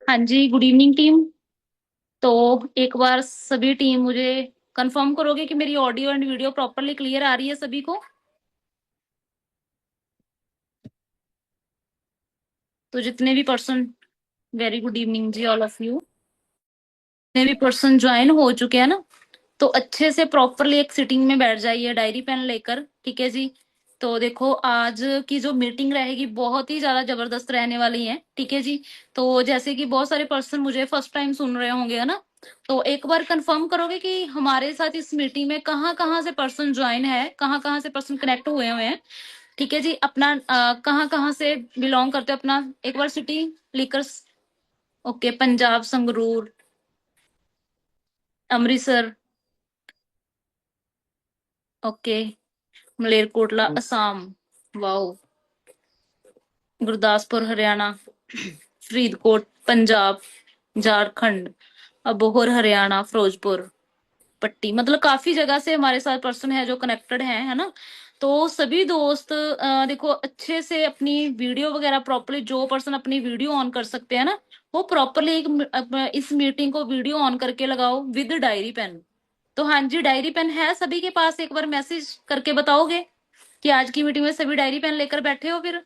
हाँ जी, good evening team. तो एक बार सभी टीम मुझे कंफर्म करोगे कि मेरी audio and video properly clear आ रही है सभी को। तो जितने भी person, very good evening ji all of you. जितने भी पर्सन ज्वाइन हो चुके हैं ना, तो अच्छे से प्रॉपरली एक सिटिंग में बैठ जाइए डायरी पेन लेकर, ठीक है जी। तो देखो आज की जो मीटिंग रहेगी बहुत ही ज्यादा जबरदस्त रहने वाली है, ठीक है जी। तो जैसे कि बहुत सारे पर्सन मुझे फर्स्ट टाइम सुन रहे होंगे, है ना। तो एक बार कंफर्म करोगे कि हमारे साथ इस मीटिंग में कहाँ कहाँ से पर्सन ज्वाइन है, कहाँ कहाँ से पर्सन कनेक्ट हुए हैं, ठीक है जी। अपना कहाँ कहाँ से बिलोंग करते हो, अपना एक बार सिटी लिखकर। Okay, Punjab, Sangrur, Amritsar, okay, Malerkotla, Assam, wow, Gurdaspur Haryana, Faridkot Punjab, Jharkhand, Abohar Haryana, Firozpur, Patti, मतलब काफी जगह से हमारे साथ पर्सन है जो कनेक्टेड है ना। तो सभी दोस्त देखो अच्छे से अपनी वीडियो वगैरह प्रॉपरली, जो पर्सन अपनी वीडियो ऑन कर सकते हैं ना, वो प्रॉपरली इस मीटिंग को वीडियो ऑन करके लगाओ विद डायरी पेन। तो हाँ जी, डायरी पेन है सभी के पास, एक बार मैसेज करके बताओगे कि आज की मीटिंग में सभी डायरी पेन लेकर बैठे हो फिर।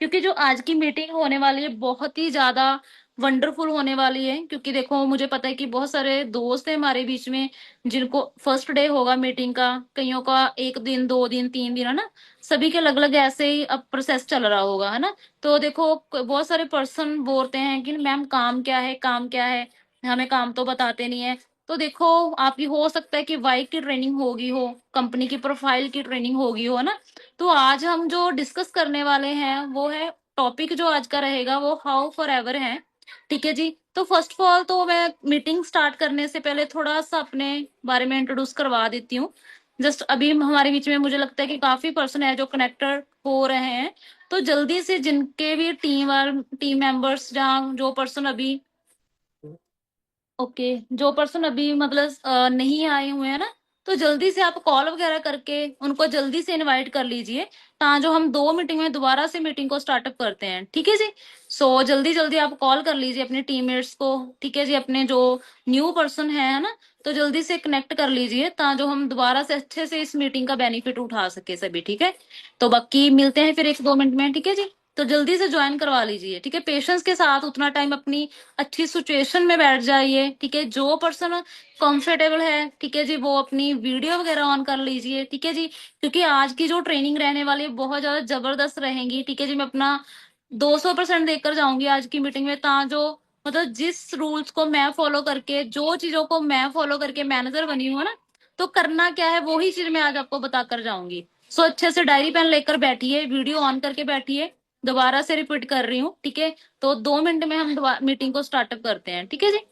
क्योंकि जो आज की मीटिंग होने वाली है बहुत ही ज्यादा वंडरफुल होने वाली है, क्योंकि देखो मुझे पता है कि बहुत सारे दोस्त हैं हमारे बीच में जिनको फर्स्ट डे होगा मीटिंग का, कईयों का एक दिन, दो दिन, तीन दिन, है ना। सभी के अलग अलग ऐसे ही अब प्रोसेस चल रहा होगा, है ना। तो देखो बहुत सारे पर्सन बोलते हैं कि मैम काम क्या है, काम क्या है, हमें काम तो बताते नहीं है। तो देखो आपकी हो सकता है कि वाई की ट्रेनिंग होगी हो, कंपनी की प्रोफाइल की ट्रेनिंग होगी हो, है ना। तो आज हम जो डिस्कस करने वाले हैं वो है, टॉपिक जो आज का रहेगा वो हाउ फॉर एवर है, ठीक है जी। तो फर्स्ट ऑफ ऑल तो मैं मीटिंग स्टार्ट करने से पहले थोड़ा सा अपने बारे में इंट्रोड्यूस करवा देती हूँ। जस्ट अभी हमारे बीच में मुझे लगता है कि काफी पर्सन है जो कनेक्टेड हो रहे हैं। तो जल्दी से जिनके भी टीम मेंबर्स, जहाँ जो पर्सन अभी, ओके, जो पर्सन अभी मतलब नहीं आए हुए हैं ना, तो जल्दी से आप कॉल वगैरह करके उनको जल्दी से इनवाइट कर लीजिए, जो हम 2 मीटिंग में दोबारा से मीटिंग को स्टार्टअप करते हैं, ठीक है जी। सो जल्दी जल्दी आप कॉल कर लीजिए अपने टीममेट्स को, ठीक है जी, अपने जो न्यू पर्सन है ना। तो जल्दी से कनेक्ट कर लीजिए जो हम दोबारा से अच्छे से इस मीटिंग का बेनिफिट उठा सके सभी, ठीक है। तो बाकी मिलते हैं फिर 1-2 मिनट में, ठीक है जी। तो जल्दी से ज्वाइन करवा लीजिए, ठीक है, पेशेंस के साथ उतना टाइम अपनी अच्छी सिचुएशन में बैठ जाइए, ठीक है। जो पर्सन कंफर्टेबल है, ठीक है जी, वो अपनी वीडियो वगैरह ऑन कर लीजिए, ठीक है जी। क्योंकि आज की जो ट्रेनिंग रहने वाली है बहुत ज्यादा जबरदस्त रहेंगी, ठीक है जी। मैं अपना 200% देकर जाऊंगी आज की मीटिंग में, जो मतलब जिस रूल्स को मैं फॉलो करके, जो चीजों को मैं फॉलो करके मैनेजर बनी हूँ ना, तो करना क्या है वही चीज मैं आज आपको बताकर जाऊंगी। सो अच्छे से डायरी पेन लेकर बैठिए, वीडियो ऑन करके बैठिए। दोबारा से रिपीट कर रही हूँ, ठीक है। तो 2 मिनट में हम मीटिंग को स्टार्टअप करते हैं, ठीक है जी।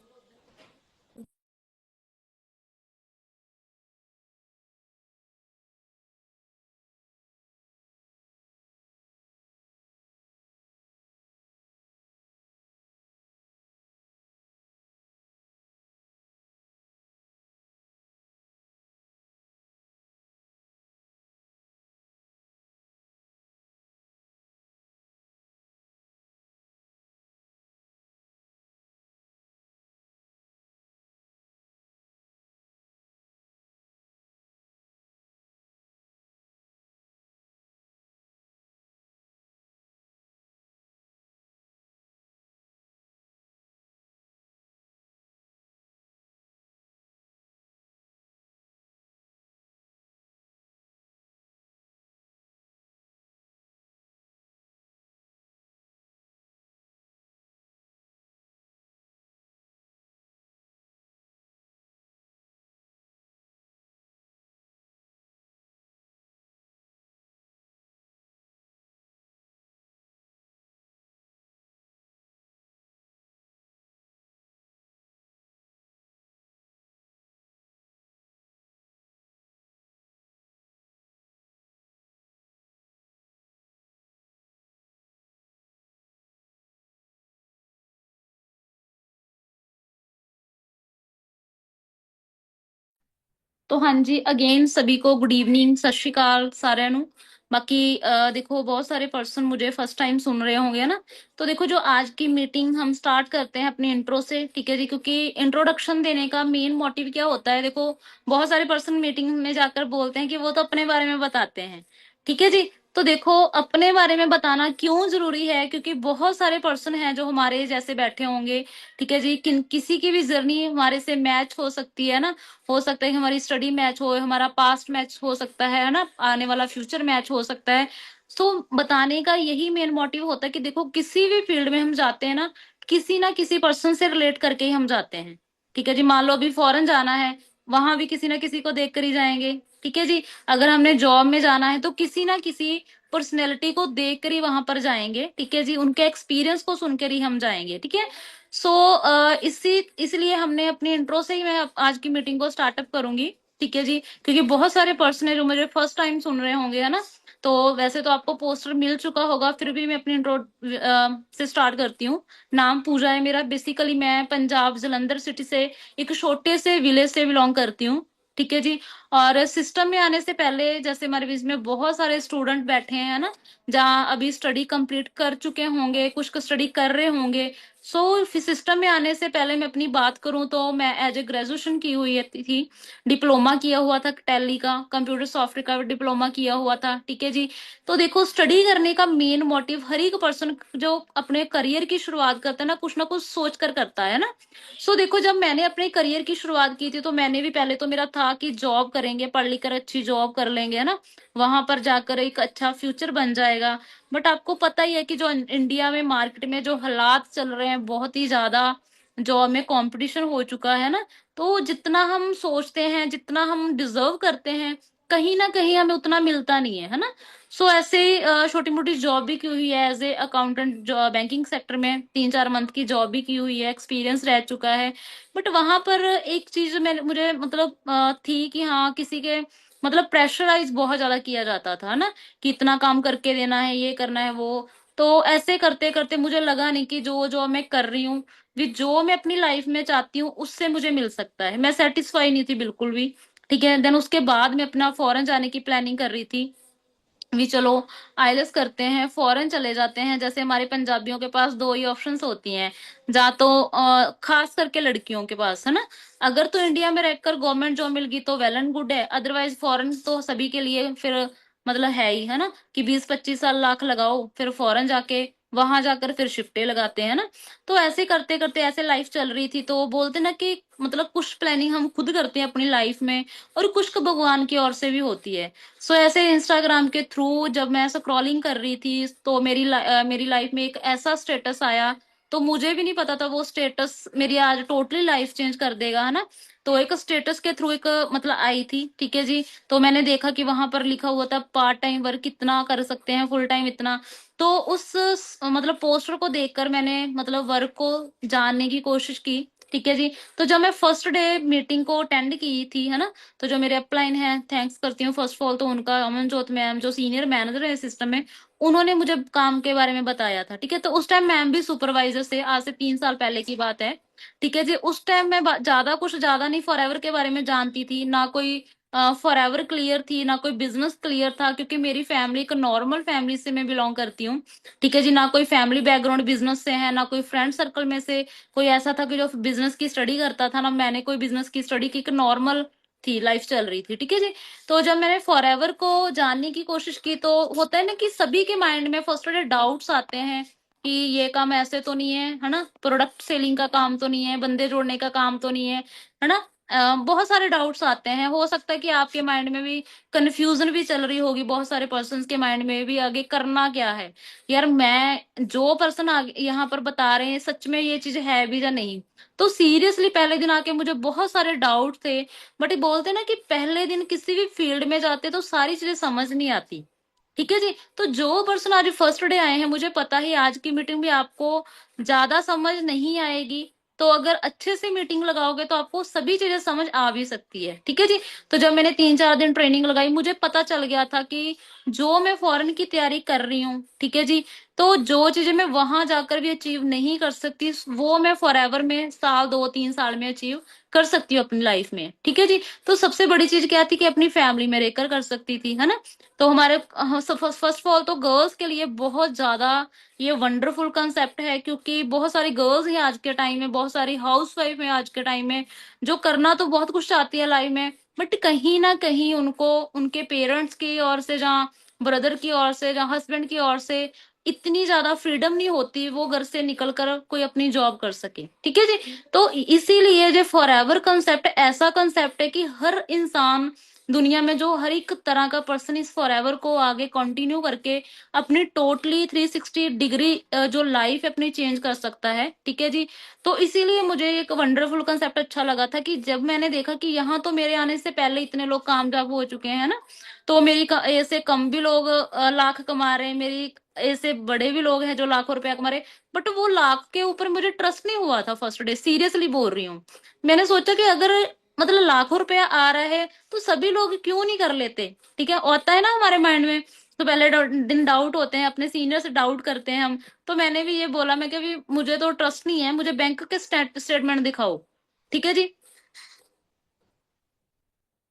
तो हाँ जी, अगेन सभी को गुड इवनिंग, सत श्री अकाल साਰਿਆਂ ਨੂੰ। बाकी देखो बहुत सारे पर्सन मुझे फर्स्ट टाइम सुन रहे होंगे ना, तो देखो जो आज की मीटिंग हम स्टार्ट करते हैं अपनी इंट्रो से, ठीक है जी, क्योंकि इंट्रोडक्शन देने का मेन मोटिव क्या होता है, देखो बहुत सारे पर्सन मीटिंग में जाकर बोलते हैं कि वो तो अपने बारे में बताते हैं, ठीक है जी। तो देखो अपने बारे में बताना क्यों जरूरी है, क्योंकि बहुत सारे पर्सन हैं जो हमारे जैसे बैठे होंगे, ठीक है जी। किसी की भी जर्नी हमारे से मैच हो सकती है ना, हो सकता है कि हमारी स्टडी मैच हो, हमारा पास्ट मैच हो सकता है ना, आने वाला फ्यूचर मैच हो सकता है। तो बताने का यही मेन मोटिव होता है कि देखो किसी भी फील्ड में हम जाते हैं ना किसी पर्सन से रिलेट करके ही हम जाते हैं, ठीक है जी। मान लो अभी फॉरेन जाना है, वहां भी किसी ना किसी को देख कर ही जाएंगे, ठीक है जी। अगर हमने जॉब में जाना है तो किसी ना किसी पर्सनैलिटी को देख कर ही वहां पर जाएंगे, ठीक है जी। उनके एक्सपीरियंस को सुनकर ही हम जाएंगे, ठीक है। सो इसी इसलिए हमने अपनी इंट्रो से ही मैं आज की मीटिंग को स्टार्टअप करूंगी, ठीक है जी। क्योंकि बहुत सारे पर्सन है जो मुझे फर्स्ट टाइम सुन रहे होंगे, है ना। तो वैसे तो आपको पोस्टर मिल चुका होगा, फिर भी मैं अपनी इंट्रो से स्टार्ट करती हूँ। नाम पूजा है मेरा, बेसिकली मैं पंजाब जलंधर सिटी से एक छोटे से विलेज से बिलोंग करती हूँ, ठीक है जी। और सिस्टम में आने से पहले जैसे हमारे बीच में बहुत सारे स्टूडेंट बैठे हैं ना, जहाँ अभी स्टडी कंप्लीट कर चुके होंगे, कुछ स्टडी कर रहे होंगे। सो सिस्टम में आने से पहले मैं अपनी बात करूं तो मैं एज ए ग्रेजुएशन की हुई थी, डिप्लोमा किया हुआ था, टैली का कंप्यूटर सॉफ्टवेयर का डिप्लोमा किया हुआ था, ठीक है जी। तो देखो स्टडी करने का मेन मोटिव हर एक पर्सन जो अपने करियर की शुरुआत करता है ना कुछ सोच कर करता है ना। सो देखो जब मैंने अपने करियर की शुरुआत की थी तो मैंने भी पहले तो मेरा था कि जॉब करेंगे, पढ़ लिख कर अच्छी जॉब कर लेंगे, है ना, वहां पर जाकर एक अच्छा फ्यूचर बन जाएगा। बट आपको पता ही है कि जो इंडिया में मार्केट में जो हालात चल रहे हैं, बहुत ही ज्यादा जॉब में कंपटीशन हो चुका है ना। तो जितना हम सोचते हैं, जितना हम डिजर्व करते हैं, कहीं ना कहीं हमें उतना मिलता नहीं है, है ना। सो ऐसे छोटी मोटी जॉब भी की हुई है, as a accountant banking sector में 3-4 मंथ की जॉब भी की हुई है, एक्सपीरियंस रह चुका है। बट वहां पर एक चीज मैं मुझे मतलब थी कि हाँ किसी के मतलब प्रेशराइज बहुत ज्यादा किया जाता था ना, कि इतना काम करके देना है, ये करना है वो। तो ऐसे करते करते मुझे लगा नहीं कि जो जो मैं कर रही हूँ, भी जो मैं अपनी लाइफ में चाहती हूँ उससे मुझे मिल सकता है। मैं सेटिस्फाई नहीं थी बिल्कुल भी, ठीक है। देन उसके बाद मैं अपना फॉरेन जाने की प्लानिंग कर रही थी, भी चलो आईएलएस करते हैं, फॉरेन चले जाते हैं। जैसे हमारे पंजाबियों के पास दो ही ऑप्शंस होती हैं, जा तो खास करके लड़कियों के पास, है ना, अगर तो इंडिया में रहकर गवर्नमेंट जॉब मिल गई तो वेल एंड गुड है, अदरवाइज फॉरेन तो सभी के लिए फिर मतलब है ही, है ना, कि 20-25 साल लाख लगाओ फिर फॉरेन जाके वहां जाकर फिर शिफ्टे लगाते हैं ना। तो ऐसे करते करते ऐसे लाइफ चल रही थी। तो बोलते ना कि मतलब कुछ प्लानिंग हम खुद करते हैं अपनी लाइफ में, और कुछ भगवान की ओर से भी होती है। सो ऐसे इंस्टाग्राम के थ्रू जब मैं स्क्रॉलिंग कर रही थी तो मेरी लाइफ में एक ऐसा स्टेटस आया, तो मुझे भी नहीं पता था वो स्टेटस मेरी आज टोटली लाइफ चेंज कर देगा, है ना। तो एक स्टेटस के थ्रू एक मतलब आई थी, ठीक है जी। तो मैंने देखा कि वहां पर लिखा हुआ था पार्ट टाइम वर्क कितना कर सकते हैं, फुल टाइम इतना। तो उस मतलब पोस्टर को देखकर मैंने मतलब वर्क को जानने की कोशिश की, ठीक है जी। तो जब मैं फर्स्ट डे मीटिंग को अटेंड की थी, है ना, तो जो मेरे अपलाइन है, थैंक्स करती हूँ फर्स्ट ऑफ ऑल तो उनका, अमनजोत मैम जो सीनियर मैनेजर है सिस्टम में, उन्होंने मुझे काम के बारे में बताया था, ठीक है। तो उस टाइम मैम भी सुपरवाइजर से, आज से 3 साल पहले की बात है, ठीक है जी। उस टाइम मैं ज्यादा नहीं फॉरएवर के बारे में जानती थी ना, कोई फॉरएवर क्लियर थी ना, कोई बिजनेस क्लियर था, क्योंकि मेरी फैमिली एक नॉर्मल फैमिली से मैं बिलोंग करती हूँ, ठीक है जी। ना कोई फैमिली बैकग्राउंड बिजनेस से है, ना कोई फ्रेंड सर्कल में से कोई ऐसा था कि जो बिजनेस की स्टडी करता था, ना मैंने कोई बिजनेस की स्टडी की, एक नॉर्मल थी लाइफ चल रही थी, ठीक है जी। तो जब मैंने फॉरएवर को जानने की कोशिश की तो होता है ना कि सभी के माइंड में फर्स्ट डे डाउट्स आते हैं कि ये काम ऐसे तो नहीं है ना, प्रोडक्ट सेलिंग का काम तो नहीं है, बंदे जोड़ने का काम तो नहीं है ना। बहुत सारे डाउट्स आते हैं। हो सकता है कि आपके माइंड में भी कंफ्यूजन भी चल रही होगी, बहुत सारे पर्सन्स के माइंड में भी आगे करना क्या है, यार मैं जो पर्सन आगे यहाँ पर बता रहे हैं सच में ये चीज है भी या नहीं। तो सीरियसली पहले दिन आके मुझे बहुत सारे डाउट थे। बट ये बोलते हैं ना कि पहले दिन किसी भी फील्ड में जाते तो सारी चीजें समझ नहीं आती, ठीक है जी। तो जो पर्सन आज फर्स्ट डे आए हैं, मुझे पता है आज की मीटिंग भी आपको ज्यादा समझ नहीं आएगी, तो अगर अच्छे से मीटिंग लगाओगे तो आपको सभी चीजें समझ आ भी सकती है, ठीक है जी। तो जब मैंने 3-4 दिन ट्रेनिंग लगाई मुझे पता चल गया था कि जो मैं फॉरेन की तैयारी कर रही हूँ, ठीक है जी, तो जो चीजें मैं वहां जाकर भी अचीव नहीं कर सकती, वो मैं फॉरएवर में साल 2-3 साल में अचीव कर सकती हूँ अपनी लाइफ में। ठीक है जी। तो सबसे बड़ी चीज क्या थी कि अपनी फैमिली में रहकर कर सकती थी, है ना। तो हमारे फर्स्ट ऑफ ऑल तो गर्ल्स के लिए बहुत ज्यादा ये वंडरफुल कंसेप्ट है, क्योंकि बहुत सारी गर्ल्स हैं आज के टाइम में, बहुत सारी हाउस वाइफ है आज के टाइम में, जो करना तो बहुत कुछ चाहती है लाइफ में, बट कहीं ना कहीं उनको उनके पेरेंट्स की ओर से, जहाँ ब्रदर की ओर से, जहाँ हस्बैंड की ओर से इतनी ज्यादा फ्रीडम नहीं होती वो घर से निकल कर कोई अपनी जॉब कर सके। ठीक है जी। तो इसीलिए जो फॉरएवर कंसेप्ट ऐसा कंसेप्ट है कि हर इंसान दुनिया में, जो हर एक तरह का पर्सन इस फॉरएवर को आगे कंटिन्यू करके अपनी टोटली 360 डिग्री जो लाइफ अपनी चेंज कर सकता है। ठीक है जी। तो इसीलिए मुझे एक वंडरफुल कंसेप्ट अच्छा लगा था कि जब मैंने देखा कि यहाँ तो मेरे आने से पहले इतने लोग कामयाब हो चुके हैं ना, तो मेरी ऐसे कम भी लोग लाख कमा रहे हैं, मेरी ऐसे बड़े भी लोग हैं जो लाखों रुपया कमा रहे, बट वो लाख के ऊपर मुझे ट्रस्ट नहीं हुआ था फर्स्ट डे, सीरियसली बोल रही हूँ। मैंने सोचा कि अगर मतलब लाखों रुपया आ रहा है तो सभी लोग क्यों नहीं कर लेते। ठीक है, होता है ना हमारे माइंड में। तो पहले दिन डाउट होते हैं, अपने सीनियर से डाउट करते हैं हम। तो मैंने भी ये बोला, मैं कि भी मुझे तो ट्रस्ट नहीं है, मुझे बैंक के स्टेटमेंट दिखाओ। ठीक है जी।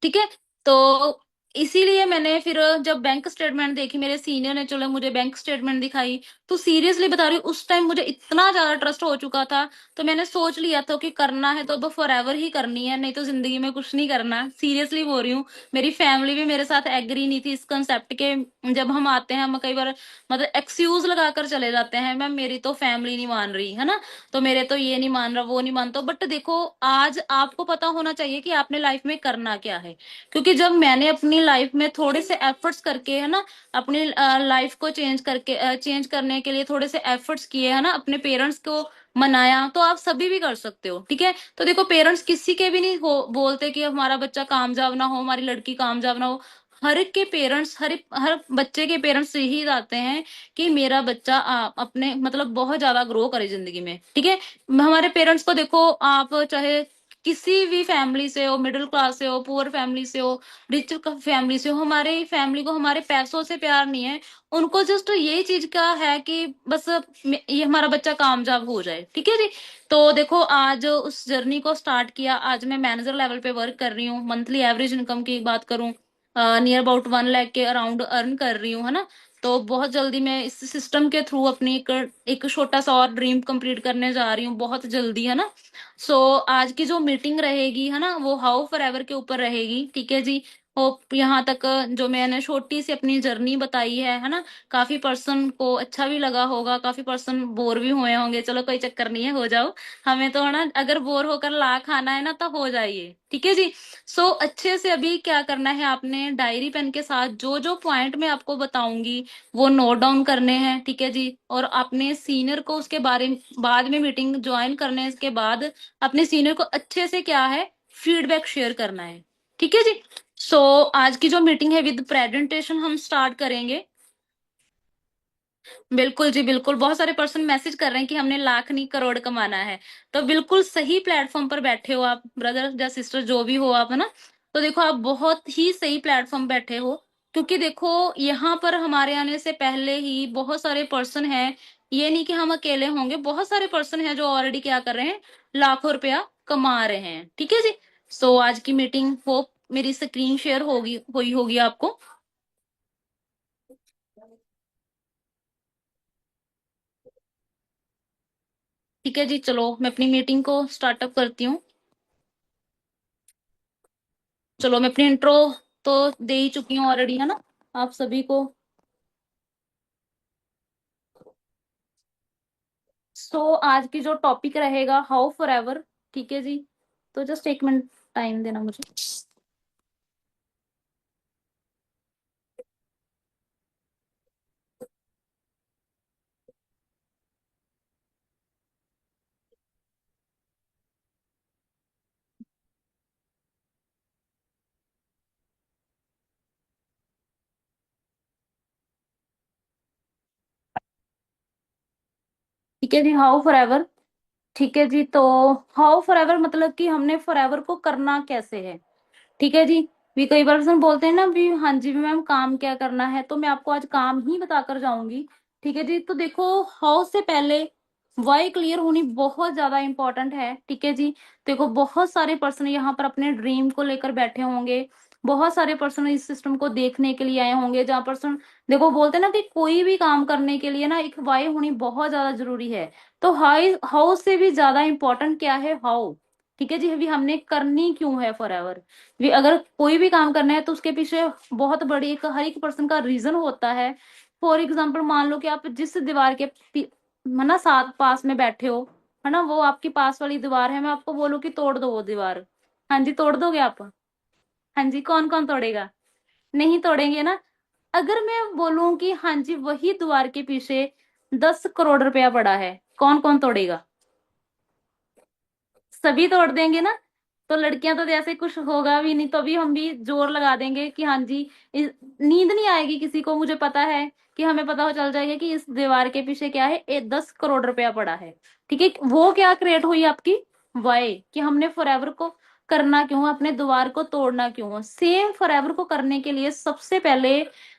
ठीक है। तो इसीलिए मैंने फिर जब बैंक स्टेटमेंट देखी, मेरे सीनियर ने चलो मुझे बैंक स्टेटमेंट दिखाई, तो सीरियसली बता रही हूँ उस टाइम मुझे इतना ज्यादा ट्रस्ट हो चुका था। तो मैंने सोच लिया था कि करना है तो अब फॉरएवर ही करनी है, नहीं तो जिंदगी में कुछ नहीं करना। सीरियसली बोल रही हूँ। मेरी फैमिली भी मेरे साथ एग्री नहीं थी इस कंसेप्ट के। जब हम आते हैं, हम कई बार मतलब एक्सक्यूज लगा कर चले जाते हैं, मैम मेरी तो फैमिली नहीं मान रही है ना, तो मेरे तो ये नहीं मान रहा, वो नहीं मानता। बट देखो, आज आपको पता होना चाहिए कि आपने लाइफ में करना क्या है। क्योंकि जब मैंने अपनी लाइफ में थोड़े से एफर्ट्स करके, है ना, अपनी लाइफ को चेंज करने के लिए थोड़े से एफर्ट्स किए, है ना, अपने पेरेंट्स को मनाया, तो आप सभी भी कर सकते हो। ठीक है। तो देखो, पेरेंट्स किसी के भी नहीं बोलते कि हमारा बच्चा कामयाब ना हो, हमारी लड़की कामयाब ना हो। हर एक के पेरेंट्स, हर बच्चे के पेरेंट्स यही चाहते हैं कि मेरा बच्चा अपने मतलब बहुत ज्यादा ग्रो करे जिंदगी में। ठीक है। हमारे पेरेंट्स को देखो, आप चाहे किसी भी फैमिली से हो, मिडिल क्लास से हो, पुअर फैमिली से हो, रिच फैमिली से हो, हमारे फैमिली को हमारे पैसों से प्यार नहीं है। उनको जस्ट यही चीज का है कि बस ये हमारा बच्चा कामयाब हो जाए। ठीक है जी। तो देखो, आज उस जर्नी को स्टार्ट किया, आज मैं मैनेजर लेवल पे वर्क कर रही हूँ। मंथली एवरेज इनकम की बात करूँ, नियर अबाउट 1 लाख के अराउंड अर्न कर रही हूँ, है ना। तो बहुत जल्दी मैं इस सिस्टम के थ्रू अपनी एक छोटा सा और ड्रीम कंप्लीट करने जा रही हूँ, बहुत जल्दी, है ना। सो आज की जो मीटिंग रहेगी, है ना, वो हाउ फॉर एवर के ऊपर रहेगी। ठीक है जी। होप यहाँ तक जो मैंने छोटी सी अपनी जर्नी बताई है ना, काफी पर्सन को अच्छा भी लगा होगा, काफी पर्सन बोर भी हुए होंगे। चलो कोई चक्कर नहीं है, हो जाओ। हमें तो है ना, अगर बोर होकर लाख आना है ना तो हो जाइए। ठीक है जी। सो अच्छे से अभी क्या करना है, आपने डायरी पेन के साथ जो जो पॉइंट मैं आपको बताऊंगी वो नोट डाउन करने हैं। ठीक है जी। और अपने सीनियर को उसके बारे में बाद में मीटिंग ज्वाइन करने के बाद अपने सीनियर को अच्छे से क्या है, फीडबैक शेयर करना है। ठीक है जी। सो आज की जो मीटिंग है विद प्रेजेंटेशन हम स्टार्ट करेंगे। बिल्कुल जी, बिल्कुल। बहुत सारे पर्सन मैसेज कर रहे हैं कि हमने लाख नहीं करोड़ कमाना है। तो बिल्कुल सही प्लेटफॉर्म पर बैठे हो आप, ब्रदर या सिस्टर जो भी हो आप, है ना। तो देखो, आप बहुत ही सही प्लेटफॉर्म बैठे हो। क्योंकि देखो, यहाँ पर हमारे आने से पहले ही बहुत सारे पर्सन हैं। ये नहीं कि हम अकेले होंगे, बहुत सारे पर्सन हैं जो ऑलरेडी क्या कर रहे हैं, लाखों रुपया कमा रहे हैं। ठीक है जी। सो आज की मीटिंग होप मेरी स्क्रीन शेयर हुई होगी आपको। ठीक है जी। चलो मैं अपनी मीटिंग को स्टार्टअप करती हूँ। चलो मैं अपनी इंट्रो तो दे ही चुकी हूँ ऑलरेडी, है ना, आप सभी को। सो आज की जो टॉपिक रहेगा, हाउ फॉर एवर। ठीक है जी। तो जस्ट 1 मिनट टाइम देना मुझे। ठीक है जी, हाउ फॉर एवर। ठीक है जी। तो हाउ फॉर एवर मतलब कि हमने फॉर एवर को करना कैसे है। ठीक है जी। भी कई बार बोलते हैं ना भी, हाँ जी भी मैम काम क्या करना है, तो मैं आपको आज काम ही बताकर जाऊंगी ठीक है जी। तो देखो, हाउ से पहले वाई क्लियर होनी बहुत ज्यादा इंपॉर्टेंट है। ठीक है जी। देखो, बहुत सारे पर्सन यहाँ पर अपने ड्रीम को लेकर बैठे होंगे, बहुत सारे पर्सन इस सिस्टम को देखने के लिए आए होंगे, जहाँ पर्सन देखो बोलते हैं ना कि कोई भी काम करने के लिए ना एक वाई होनी बहुत ज्यादा जरूरी है। तो हाई हाउ से भी ज्यादा इंपॉर्टेंट क्या है, हाउ। ठीक है जी। अभी हमने करनी क्यों है फॉर एवर, भी अगर कोई भी काम करना है तो उसके पीछे बहुत बड़ी एक हर एक पर्सन का रीजन होता है। फॉर एग्जाम्पल, मान लो कि आप जिस दीवार के है ना साथ पास में बैठे हो, है ना, वो आपकी पास वाली दीवार है, मैं आपको बोलूं कि तोड़ दो वो दीवार, हाँ जी, तोड़ दोगे आप? हाँ जी, कौन कौन तोड़ेगा? नहीं तोड़ेंगे ना। अगर मैं बोलूं कि हाँ जी वही दीवार के पीछे 10 करोड़ रुपया पड़ा है, कौन कौन तोड़ेगा? सभी तोड़ देंगे ना। तो लड़कियां तो जैसे कुछ होगा भी नहीं तो भी हम भी जोर लगा देंगे कि हाँ जी, नींद नहीं आएगी किसी को, मुझे पता है कि हमें पता हो चल जाएगा कि इस दीवार के पीछे क्या है, 10 करोड़ रुपया पड़ा है। ठीक है, वो क्या क्रिएट हुई आपकी वाई, कि हमने फॉरएवर को करना क्यों, अपने दीवार को तोड़ना क्यों। सेम फॉरएवर को करने के लिए सबसे पहले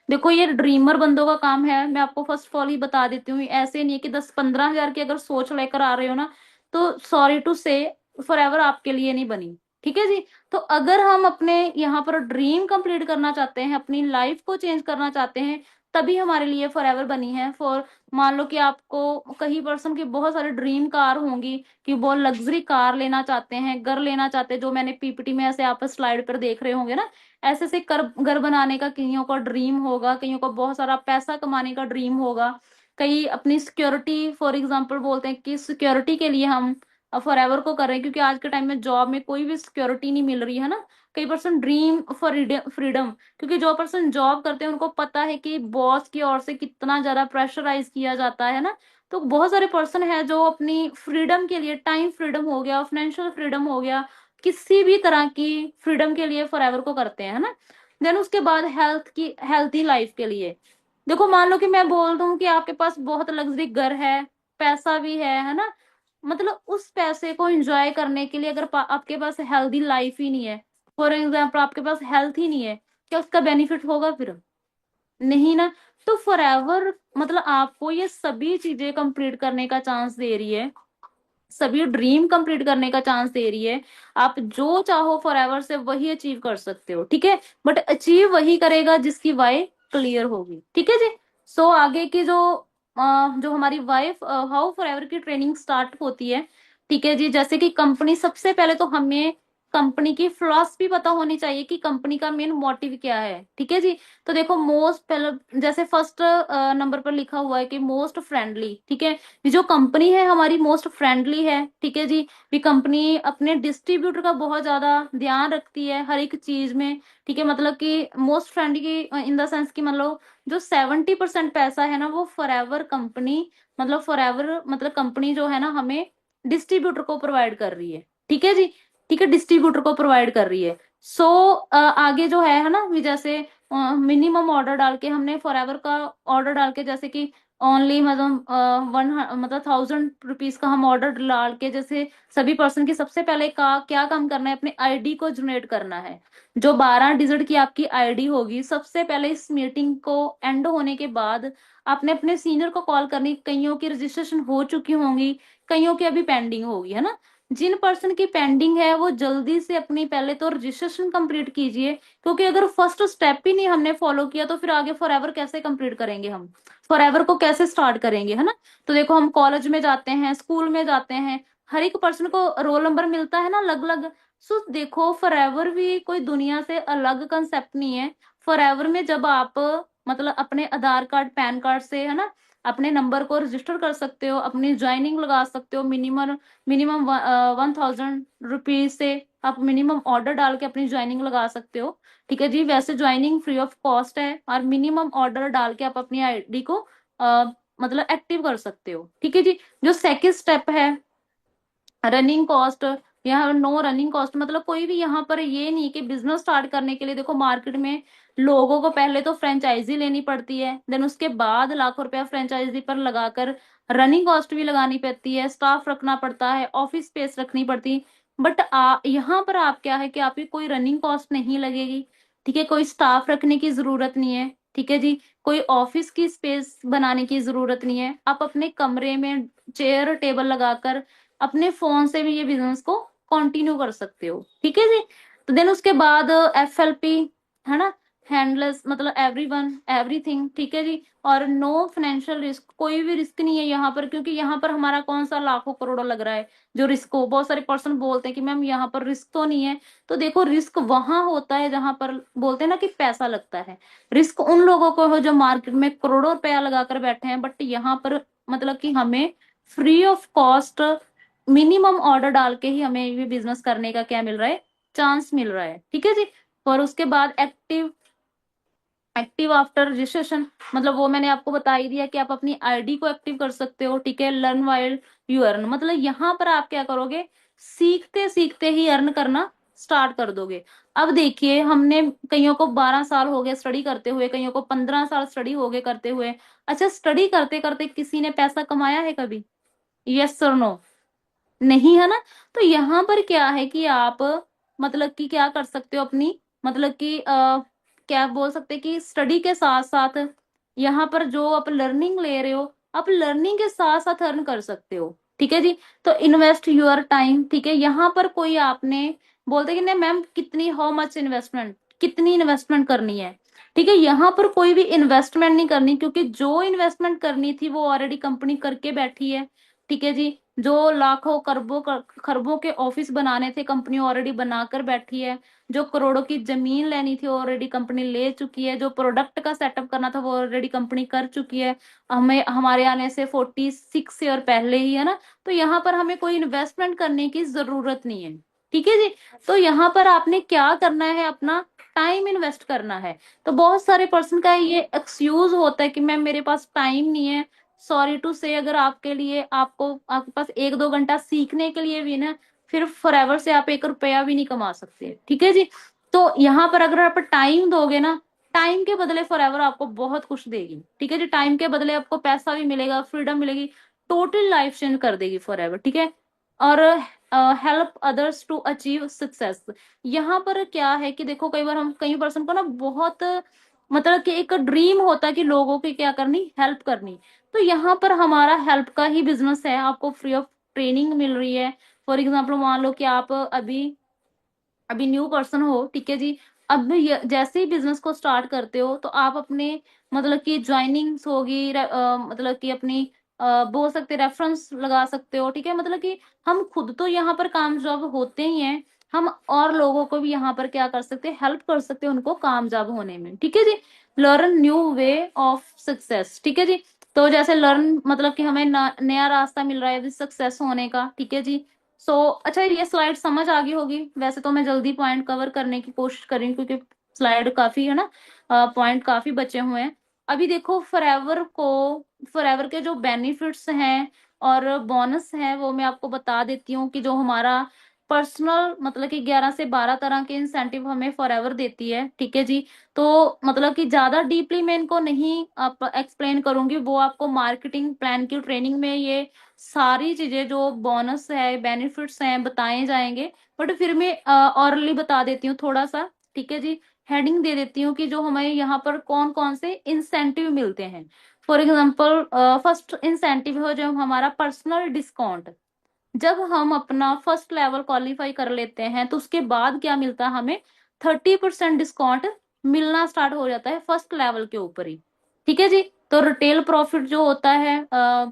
देखो, ये ड्रीमर बंदों का काम है। मैं आपको फर्स्ट ऑफ ऑल ही बता देती हूँ, ऐसे नहीं है कि 10-15 हजार की अगर सोच लेकर आ रहे हो ना, तो सॉरी टू से फॉरएवर आपके लिए नहीं बनी। ठीक है जी। तो अगर हम अपने यहाँ पर ड्रीम कंप्लीट करना चाहते हैं, अपनी लाइफ को चेंज करना चाहते हैं, तभी हमारे लिए फॉरएवर बनी है। फॉर मान लो कि आपको कई पर्सन की बहुत सारी ड्रीम कार होंगी, कि वो लग्जरी कार लेना चाहते हैं, घर लेना चाहते हैं, जो मैंने पीपीटी में ऐसे आप स्लाइड पर देख रहे होंगे ना, ऐसे से कर घर बनाने का कईयों का ड्रीम होगा, कईयों को बहुत सारा पैसा कमाने का ड्रीम होगा, कई अपनी सिक्योरिटी फॉर एग्जांपल बोलते हैं कि सिक्योरिटी के लिए हम फॉरएवर को कर रहे हैं, क्योंकि आज के टाइम में जॉब में कोई भी सिक्योरिटी नहीं मिल रही है ना। कई पर्सन ड्रीम फॉर फ्रीडम, क्योंकि जो पर्सन जॉब करते हैं उनको पता है कि बॉस की ओर से कितना ज्यादा प्रेशराइज किया जाता है ना। तो बहुत सारे पर्सन है जो अपनी फ्रीडम के लिए, टाइम फ्रीडम हो गया, फाइनेंशियल फ्रीडम हो गया, किसी भी तरह की फ्रीडम के लिए फॉरएवर को करते हैं, है ना। देन उसके बाद हेल्थी लाइफ के लिए, देखो मान लो कि मैं बोल दूं कि आपके पास बहुत लग्जरी घर है, पैसा भी है ना, मतलब उस पैसे को एंजॉय करने के लिए अगर आपके पास हेल्दी लाइफ ही नहीं है, फॉर एग्जाम्पल आपके पास हेल्थ ही नहीं है, क्या उसका बेनिफिट होगा फिर? नहीं ना। तो फॉरएवर मतलब आपको ये सभी चीजें कंप्लीट करने का चांस दे रही है, सभी ड्रीम कंप्लीट करने का चांस दे रही है। आप जो चाहो फॉरएवर से वही अचीव कर सकते हो। ठीक है, बट अचीव वही करेगा जिसकी वाई क्लियर होगी। ठीक है जी। सो आगे की जो हमारी वाइफ हाउ फॉरएवर की ट्रेनिंग स्टार्ट होती है। ठीक है जी। जैसे कि कंपनी, सबसे पहले तो हमें कंपनी की फिलॉसफी पता होनी चाहिए कि कंपनी का मेन मोटिव क्या है। ठीक है जी। तो देखो, मोस्ट पहले जैसे फर्स्ट नंबर पर लिखा हुआ है कि मोस्ट फ्रेंडली। ठीक है, ये जो कंपनी है हमारी मोस्ट फ्रेंडली है। ठीक है जी। भी कंपनी अपने डिस्ट्रीब्यूटर का बहुत ज्यादा ध्यान रखती है हर एक चीज में। ठीक है, मतलब कि मोस्ट फ्रेंडली की इन द सेंस कि मतलब जो 70% पैसा है ना, वो फॉरएवर कंपनी, मतलब फॉरएवर मतलब कंपनी जो है ना, हमें डिस्ट्रीब्यूटर को प्रोवाइड कर रही है। ठीक है जी। ठीक है, डिस्ट्रीब्यूटर को प्रोवाइड कर रही है। सो आगे जो है ना, भी जैसे मिनिमम ऑर्डर डाल के हमने फॉरएवर का ऑर्डर डाल के, जैसे कि ओनली मतलब वन मतलब 1000 रुपीज का हम ऑर्डर डाल के, जैसे सभी पर्सन की सबसे पहले का क्या काम करना है, अपने आईडी को जनरेट करना है। जो 12 डिजिट की आपकी आईडी होगी, सबसे पहले इस मीटिंग को एंड होने के बाद आपने अपने सीनियर को कॉल करनी। कईयों की रजिस्ट्रेशन हो चुकी होंगी, कईयों की अभी पेंडिंग होगी, है ना। जिन पर्सन की पेंडिंग है वो जल्दी से अपनी पहले तो रजिस्ट्रेशन कंप्लीट कीजिए, क्योंकि अगर फर्स्ट स्टेप ही नहीं हमने फॉलो किया तो फिर आगे फॉरएवर कैसे कंप्लीट करेंगे हम, फॉरएवर को कैसे स्टार्ट करेंगे, है ना। तो देखो, हम कॉलेज में जाते हैं, स्कूल में जाते हैं, हर एक पर्सन को रोल नंबर मिलता है ना अलग अलग। सो देखो, फॉरएवर भी कोई दुनिया से अलग कंसेप्ट नहीं है। फॉरएवर में जब आप मतलब अपने आधार कार्ड पैन कार्ड से, है ना, अपने नंबर को रजिस्टर कर सकते हो, अपनी ज्वाइनिंग लगा सकते हो, मिनिमम मिनिमम 1000 रुपीज से आप मिनिमम ऑर्डर डाल के अपनी ज्वाइनिंग लगा सकते हो। ठीक है जी। वैसे ज्वाइनिंग फ्री ऑफ कॉस्ट है, और मिनिमम ऑर्डर डाल के आप अपनी आईडी को मतलब एक्टिव कर सकते हो। ठीक है जी। जो सेकंड स्टेप है, रनिंग कॉस्ट, यहाँ नो रनिंग कॉस्ट, मतलब कोई भी यहाँ पर ये नहीं कि बिजनेस स्टार्ट करने के लिए देखो मार्केट में लोगों को पहले तो फ्रेंचाइजी लेनी पड़ती है, देन उसके बाद लाखों रुपया फ्रेंचाइजी पर लगाकर रनिंग कॉस्ट भी लगानी पड़ती है, स्टाफ रखना पड़ता है, ऑफिस स्पेस रखनी पड़ती है। बट यहाँ पर आप क्या है कि आपकी कोई रनिंग कॉस्ट नहीं लगेगी। ठीक है, कोई स्टाफ रखने की जरूरत नहीं है। ठीक है जी। कोई ऑफिस की स्पेस बनाने की जरूरत नहीं है, आप अपने कमरे में चेयर टेबल लगाकर अपने फोन से भी ये बिजनेस को कंटिन्यू कर सकते हो, ठीक है जी। तो देन उसके बाद FLP, है ना, हैंडलेस मतलब एवरीवन एवरीथिंग, ठीक है जी। और नो फाइनेंशियल रिस्क, कोई भी रिस्क नहीं है यहाँ पर, क्योंकि यहाँ पर हमारा कौन सा लाखों करोड़ों लग रहा है जो रिस्क हो। बहुत सारे पर्सन बोलते हैं कि मैम यहाँ पर रिस्क तो नहीं है। तो देखो रिस्क वहां होता है जहां पर बोलते हैं ना कि पैसा लगता है। रिस्क उन लोगों को हो जो मार्केट में करोड़ों रुपया लगाकर बैठे हैं, बट यहाँ पर मतलब कि हमें free of cost minimum order डाल के ही हमें ये बिजनेस करने का क्या मिल रहा है, चांस मिल रहा है, ठीक है जी। और उसके बाद एक्टिव आफ्टर रजिस्ट्रेशन, मतलब वो मैंने आपको बता ही दिया कि आप अपनी आईडी को एक्टिव कर सकते हो, ठीक है। लर्न वाइल यू अर्न, मतलब यहाँ पर आप क्या करोगे, सीखते सीखते ही अर्न करना स्टार्ट कर दोगे। अब देखिए हमने कईयों को 12 साल हो गए स्टडी करते हुए, कईयों को 15 साल स्टडी हो गए करते हुए। अच्छा, स्टडी करते करते किसी ने पैसा कमाया है कभी? यस और नो? नहीं, है ना। तो यहाँ पर क्या है कि आप मतलब कि क्या कर सकते हो अपनी, मतलब कि क्या बोल सकते हैं कि स्टडी के साथ साथ यहाँ पर जो आप लर्निंग ले रहे हो, आप लर्निंग के साथ साथ अर्न कर सकते हो, ठीक है जी। तो इन्वेस्ट योर टाइम, ठीक है। यहाँ पर कोई आपने बोलते कि नहीं मैम कितनी, हाउ मच इन्वेस्टमेंट, कितनी इन्वेस्टमेंट करनी है, ठीक है। यहाँ पर कोई भी इन्वेस्टमेंट नहीं करनी, क्योंकि जो इन्वेस्टमेंट करनी थी वो ऑलरेडी कंपनी करके बैठी है, ठीक है जी। जो लाखों खरबों के ऑफिस बनाने थे कंपनी ऑलरेडी बनाकर बैठी है। जो करोड़ों की जमीन लेनी थी ऑलरेडी कंपनी ले चुकी है। जो प्रोडक्ट का सेटअप करना था वो ऑलरेडी कंपनी कर चुकी है, हमें हमारे आने से 46 ईयर पहले ही, है ना। तो यहाँ पर हमें कोई इन्वेस्टमेंट करने की जरूरत नहीं है, ठीक है जी। तो यहाँ पर आपने क्या करना है, अपना टाइम इन्वेस्ट करना है। तो बहुत सारे पर्सन का ये एक्सक्यूज होता है कि मैम मेरे पास टाइम नहीं है। सॉरी टू से, अगर आपके लिए आपके पास 1-2 घंटा सीखने के लिए भी ना, फिर फॉरएवर से आप 1 रुपया भी नहीं कमा सकते, ठीक है जी। तो यहाँ पर अगर आप टाइम दोगे ना, टाइम के बदले फॉरएवर आपको बहुत कुछ देगी, ठीक है जी। टाइम के बदले आपको पैसा भी मिलेगा, फ्रीडम मिलेगी, टोटल लाइफ चेंज कर देगी फॉरएवर, ठीक है। और help others to achieve success, यहाँ पर क्या है कि देखो कई बार हम कई पर्सन को ना बहुत मतलब कि एक ड्रीम होता है कि लोगों की क्या करनी, हेल्प करनी। तो यहाँ पर हमारा हेल्प का ही बिजनेस है, आपको फ्री ऑफ ट्रेनिंग मिल रही है। फॉर एग्जाम्पल मान लो कि आप अभी अभी न्यू पर्सन हो, ठीक है जी। अब जैसे ही बिजनेस को स्टार्ट करते हो तो आप अपने मतलब कि ज्वाइनिंग्स होगी, मतलब कि अपनी बोल सकते रेफरेंस लगा सकते हो, ठीक है। मतलब कि हम खुद तो यहाँ पर कामयाब होते ही हैं, हम और लोगों को भी यहाँ पर क्या कर सकते हैं, हेल्प कर सकते हैं उनको कामयाब होने में, ठीक है जी। Learn new way of success, ठीक है जी। तो जैसे लर्न मतलब कि हमें नया रास्ता मिल रहा है सक्सेस होने का, ठीक है जी। अच्छा ये स्लाइड समझ आ गई होगी। वैसे तो मैं जल्दी पॉइंट कवर करने की कोशिश कर रही हूँ क्योंकि स्लाइड काफी है ना, पॉइंट काफी बचे हुए हैं। अभी देखो फॉरएवर के जो बेनिफिट्स हैं और बोनस हैं वो मैं आपको बता देती हूँ कि जो हमारा पर्सनल मतलब कि 11 से 12 तरह के इंसेंटिव हमें फॉरएवर देती है, ठीक है जी। तो मतलब कि ज्यादा डीपली मैं इनको नहीं आप एक्सप्लेन करूंगी, वो आपको मार्केटिंग प्लान की ट्रेनिंग में ये सारी चीजें जो बोनस है बेनिफिट्स हैं बताए जाएंगे। बट फिर मैं ऑरली बता देती हूँ थोड़ा सा, ठीक है जी। हेडिंग दे देती हूँ कि जो हमें यहाँ पर कौन कौन से इंसेंटिव मिलते हैं। फॉर एग्जाम्पल फर्स्ट इंसेंटिव है जो हमारा पर्सनल डिस्काउंट। जब हम अपना फर्स्ट लेवल क्वालिफाई कर लेते हैं तो उसके बाद क्या मिलता है हमें, 30% डिस्काउंट मिलना स्टार्ट हो जाता है फर्स्ट लेवल के ऊपर ही, ठीक है जी। तो रिटेल प्रॉफिट जो होता है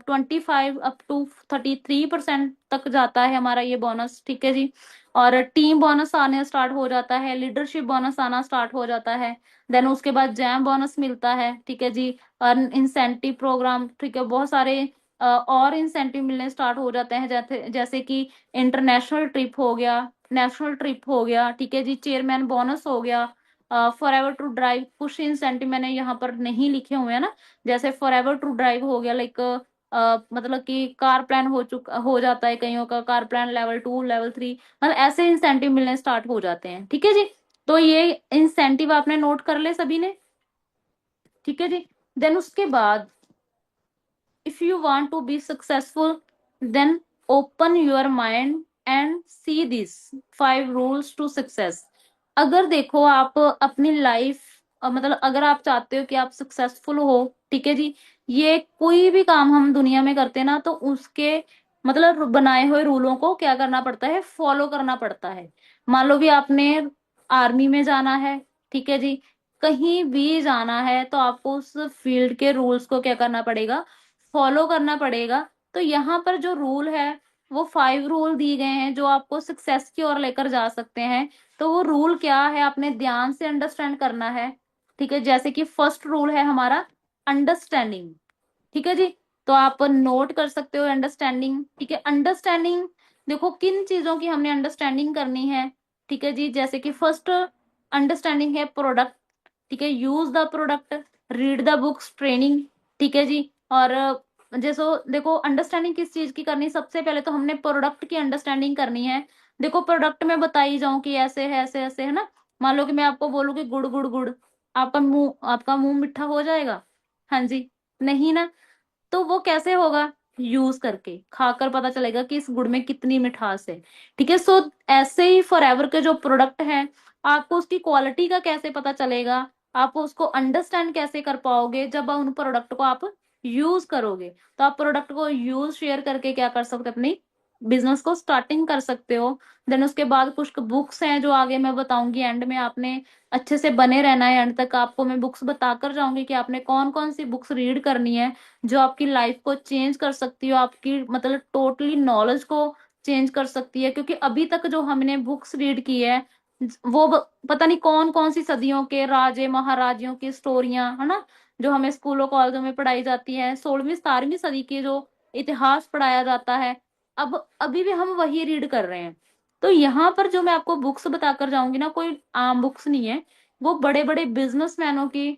25 अप टू 33% तक जाता है हमारा ये बोनस, ठीक है जी। और टीम बोनस आने स्टार्ट हो जाता है, लीडरशिप बोनस आना स्टार्ट हो जाता है। देन उसके बाद जैम बोनस मिलता है, ठीक है जी। अर्न इंसेंटिव प्रोग्राम, ठीक है, बहुत सारे और इंसेंटिव मिलने स्टार्ट हो जाते हैं, जैसे जैसे कि इंटरनेशनल ट्रिप हो गया, नेशनल ट्रिप हो गया, ठीक है जी। चेयरमैन बोनस हो गया। फॉर एवर टू ड्राइव, कुछ इंसेंटिव मैंने यहाँ पर नहीं लिखे हुए हैं ना, जैसे फॉर एवर टू ड्राइव हो गया, लाइक मतलब कि कार प्लान हो जाता है कईयों का, कार प्लान लेवल 2 लेवल 3, मतलब ऐसे इंसेंटिव मिलने स्टार्ट हो जाते हैं, ठीक है जी। तो ये इंसेंटिव आपने नोट कर ले सभी ने, ठीक है जी। देन उसके बाद if you want to be successful, then open your mind and see these 5 rules to success। अगर देखो आप अपनी लाइफ मतलब अगर आप चाहते हो कि आप सक्सेसफुल हो, ठीक है जी, ये कोई भी काम हम दुनिया में करते हैं ना, तो उसके मतलब बनाए हुए रूलों को क्या करना पड़ता है, फॉलो करना पड़ता है। मान लो भी आपने आर्मी में जाना है, ठीक है जी, कहीं भी जाना है तो आपको उस फील्ड के रूल्स को क्या करना पड़ेगा, फॉलो करना पड़ेगा। तो यहाँ पर जो रूल है वो 5 रूल दिए गए हैं जो आपको सक्सेस की ओर लेकर जा सकते हैं। तो वो रूल क्या है आपने ध्यान से अंडरस्टैंड करना है, ठीक है। जैसे कि फर्स्ट रूल है हमारा अंडरस्टैंडिंग, ठीक है जी। तो आप नोट कर सकते हो अंडरस्टैंडिंग, ठीक है। अंडरस्टैंडिंग, देखो किन चीजों की हमने अंडरस्टैंडिंग करनी है, ठीक है जी। जैसे कि फर्स्ट अंडरस्टैंडिंग है प्रोडक्ट, ठीक है, use the product, read the books, training, ठीक है जी। और जैसो देखो अंडरस्टैंडिंग किस चीज की करनी, सबसे पहले तो हमने प्रोडक्ट की अंडरस्टैंडिंग करनी है। देखो प्रोडक्ट में बताई जाऊं कि ऐसे है, ऐसे ऐसे है ना। मान लो कि मैं आपको बोलूं कि गुड़ गुड़ गुड़, आपका मुंह मिठा हो जाएगा? हाँ जी, नहीं ना। तो वो कैसे होगा, यूज करके खाकर पता चलेगा कि इस गुड़ में कितनी मिठास है, ठीक है। सो ऐसे ही फॉरएवर के जो प्रोडक्ट हैं, आपको उसकी क्वालिटी का कैसे पता चलेगा, आप उसको अंडरस्टैंड कैसे कर पाओगे, जब उन प्रोडक्ट को आप यूज करोगे। तो आप प्रोडक्ट को यूज शेयर करके क्या कर सकते हो, अपनी बिजनेस को स्टार्टिंग कर सकते हो। देन उसके बाद कुछ बुक्स हैं जो आगे मैं बताऊंगी एंड में, आपने अच्छे से बने रहना है एंड तक। आपको मैं बुक्स बताकर जाऊंगी कि आपने कौन कौन सी बुक्स रीड करनी है जो आपकी लाइफ को चेंज कर सकती हो, आपकी मतलब टोटली नॉलेज को चेंज कर सकती है। क्योंकि अभी तक जो हमने बुक्स रीड की है वो पता नहीं कौन कौन सी सदियों के राजे महाराजियों की स्टोरियां है ना, जो हमें स्कूलों कॉलेजों में पढ़ाई जाती है, 16वीं 17वीं सदी के जो इतिहास पढ़ाया जाता है, अब अभी भी हम वही रीड कर रहे हैं। तो यहाँ पर जो मैं आपको बुक्स बताकर जाऊंगी ना, कोई आम बुक्स नहीं है, वो बड़े बड़े बिजनेसमैनों की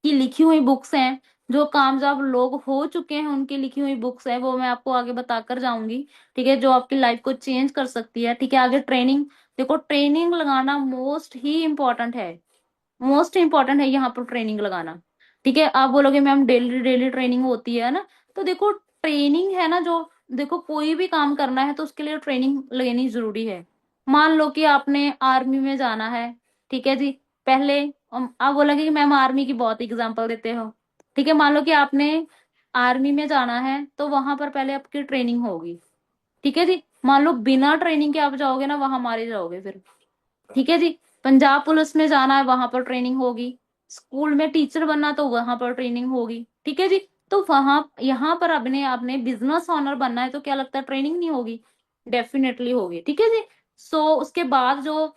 लिखी हुई बुक्स हैं, जो कामयाब लोग हो चुके हैं उनकी लिखी हुई बुक्स है, वो मैं आपको आगे बताकर जाऊंगी, ठीक है, जो आपकी लाइफ को चेंज कर सकती है, ठीक है। आगे ट्रेनिंग, देखो ट्रेनिंग लगाना मोस्ट ही इम्पोर्टेंट है, मोस्ट इंपॉर्टेंट है यहाँ पर ट्रेनिंग लगाना, ठीक है। आप बोलोगे मैम डेली डेली ट्रेनिंग होती है ना, तो देखो ट्रेनिंग है ना जो, देखो कोई भी काम करना है तो उसके लिए ट्रेनिंग लेनी जरूरी है। मान लो कि आपने आर्मी में जाना है, ठीक है जी, पहले आप बोलोगे कि मैम आर्मी की बहुत एग्जांपल देते हो, ठीक है। मान लो कि आपने आर्मी में जाना है तो वहां पर पहले आपकी ट्रेनिंग होगी, ठीक है जी। मान लो बिना ट्रेनिंग के आप जाओगे ना, वहां मारे जाओगे फिर, ठीक है जी। पंजाब पुलिस में जाना है, वहां पर ट्रेनिंग होगी। स्कूल में टीचर बनना तो वहां पर ट्रेनिंग होगी, ठीक है जी। तो वहां यहाँ पर अपने आपने बिजनेस ओनर बनना है तो क्या लगता है ट्रेनिंग नहीं होगी? डेफिनेटली होगी, ठीक है जी। सो उसके बाद जो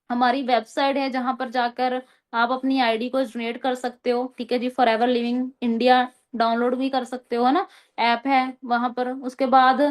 हमारी वेबसाइट है जहां पर जाकर आप अपनी आईडी को जनरेट कर सकते हो, ठीक है जी। फॉरएवर लिविंग इंडिया डाउनलोड भी कर सकते हो, है ना, ऐप है वहां पर। उसके बाद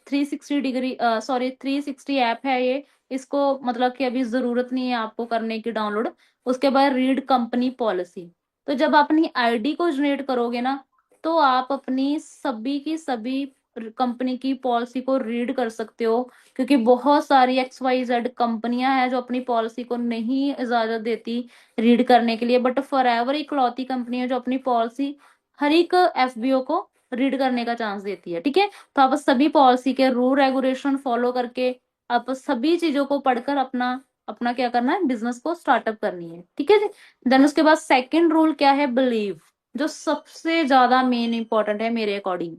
360 डिग्री, सॉरी 360 ऐप है ये, इसको मतलब कि अभी जरूरत नहीं है आपको करने की डाउनलोड। उसके बाद रीड कंपनी पॉलिसी, तो जब आप अपनी आईडी को जनरेट करोगे ना, तो आप अपनी सभी की सभी कंपनी की पॉलिसी को रीड कर सकते हो। क्योंकि बहुत सारी XYZ कंपनियां हैं जो अपनी पॉलिसी को नहीं इजाजत देती रीड करने के लिए, बट फॉरएवर इकलौती कंपनी है जो अपनी पॉलिसी हर एक FBO को रीड करने का चांस देती है, ठीक है। तो आप सभी पॉलिसी के रूल रेगुलेशन फॉलो करके आप सभी चीजों को पढ़कर अपना अपना क्या करना है, बिजनेस को स्टार्टअप करनी है, ठीक है जी। देन उसके बाद सेकंड रूल क्या है, बिलीव, जो सबसे ज्यादा मेन इंपॉर्टेंट है मेरे अकॉर्डिंग,